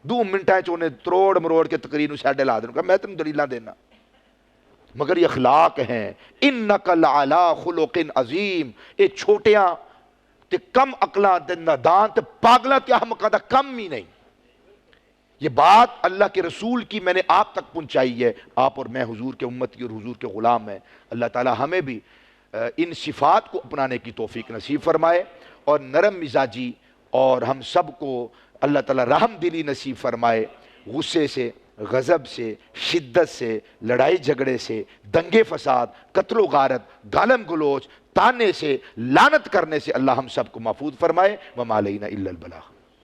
2 منٹیں چونے تروڑ مروڑ کے تقریر سیڈے لا دینا، میں تم دلیلاں دینا، مگر یہ اخلاق ہیں۔ انک لعلی خلق عظیم، یہ چھوٹیاں تے کم عقلاں تے نادان تے پاگلاں تے احمقاں دا کم ہی نہیں۔ یہ بات اللہ کے رسول کی میں نے آپ تک پہنچائی ہے، آپ اور میں حضور کے امتی اور حضور کے غلام ہیں۔ اللہ تعالی ہمیں بھی ان صفات کو اپنانے کی توفیق نصیب فرمائے، اور نرم مزاجی اور ہم سب کو اللہ تعالی رحم دلی نصیب فرمائے، غصے سے، غضب سے، شدت سے، لڑائی جھگڑے سے، دنگے فساد، قتل و غارت، گالم گلوچ، تانے سے، لعنت کرنے سے اللہ ہم سب کو محفوظ فرمائے۔ وما علینا الا البلاغ۔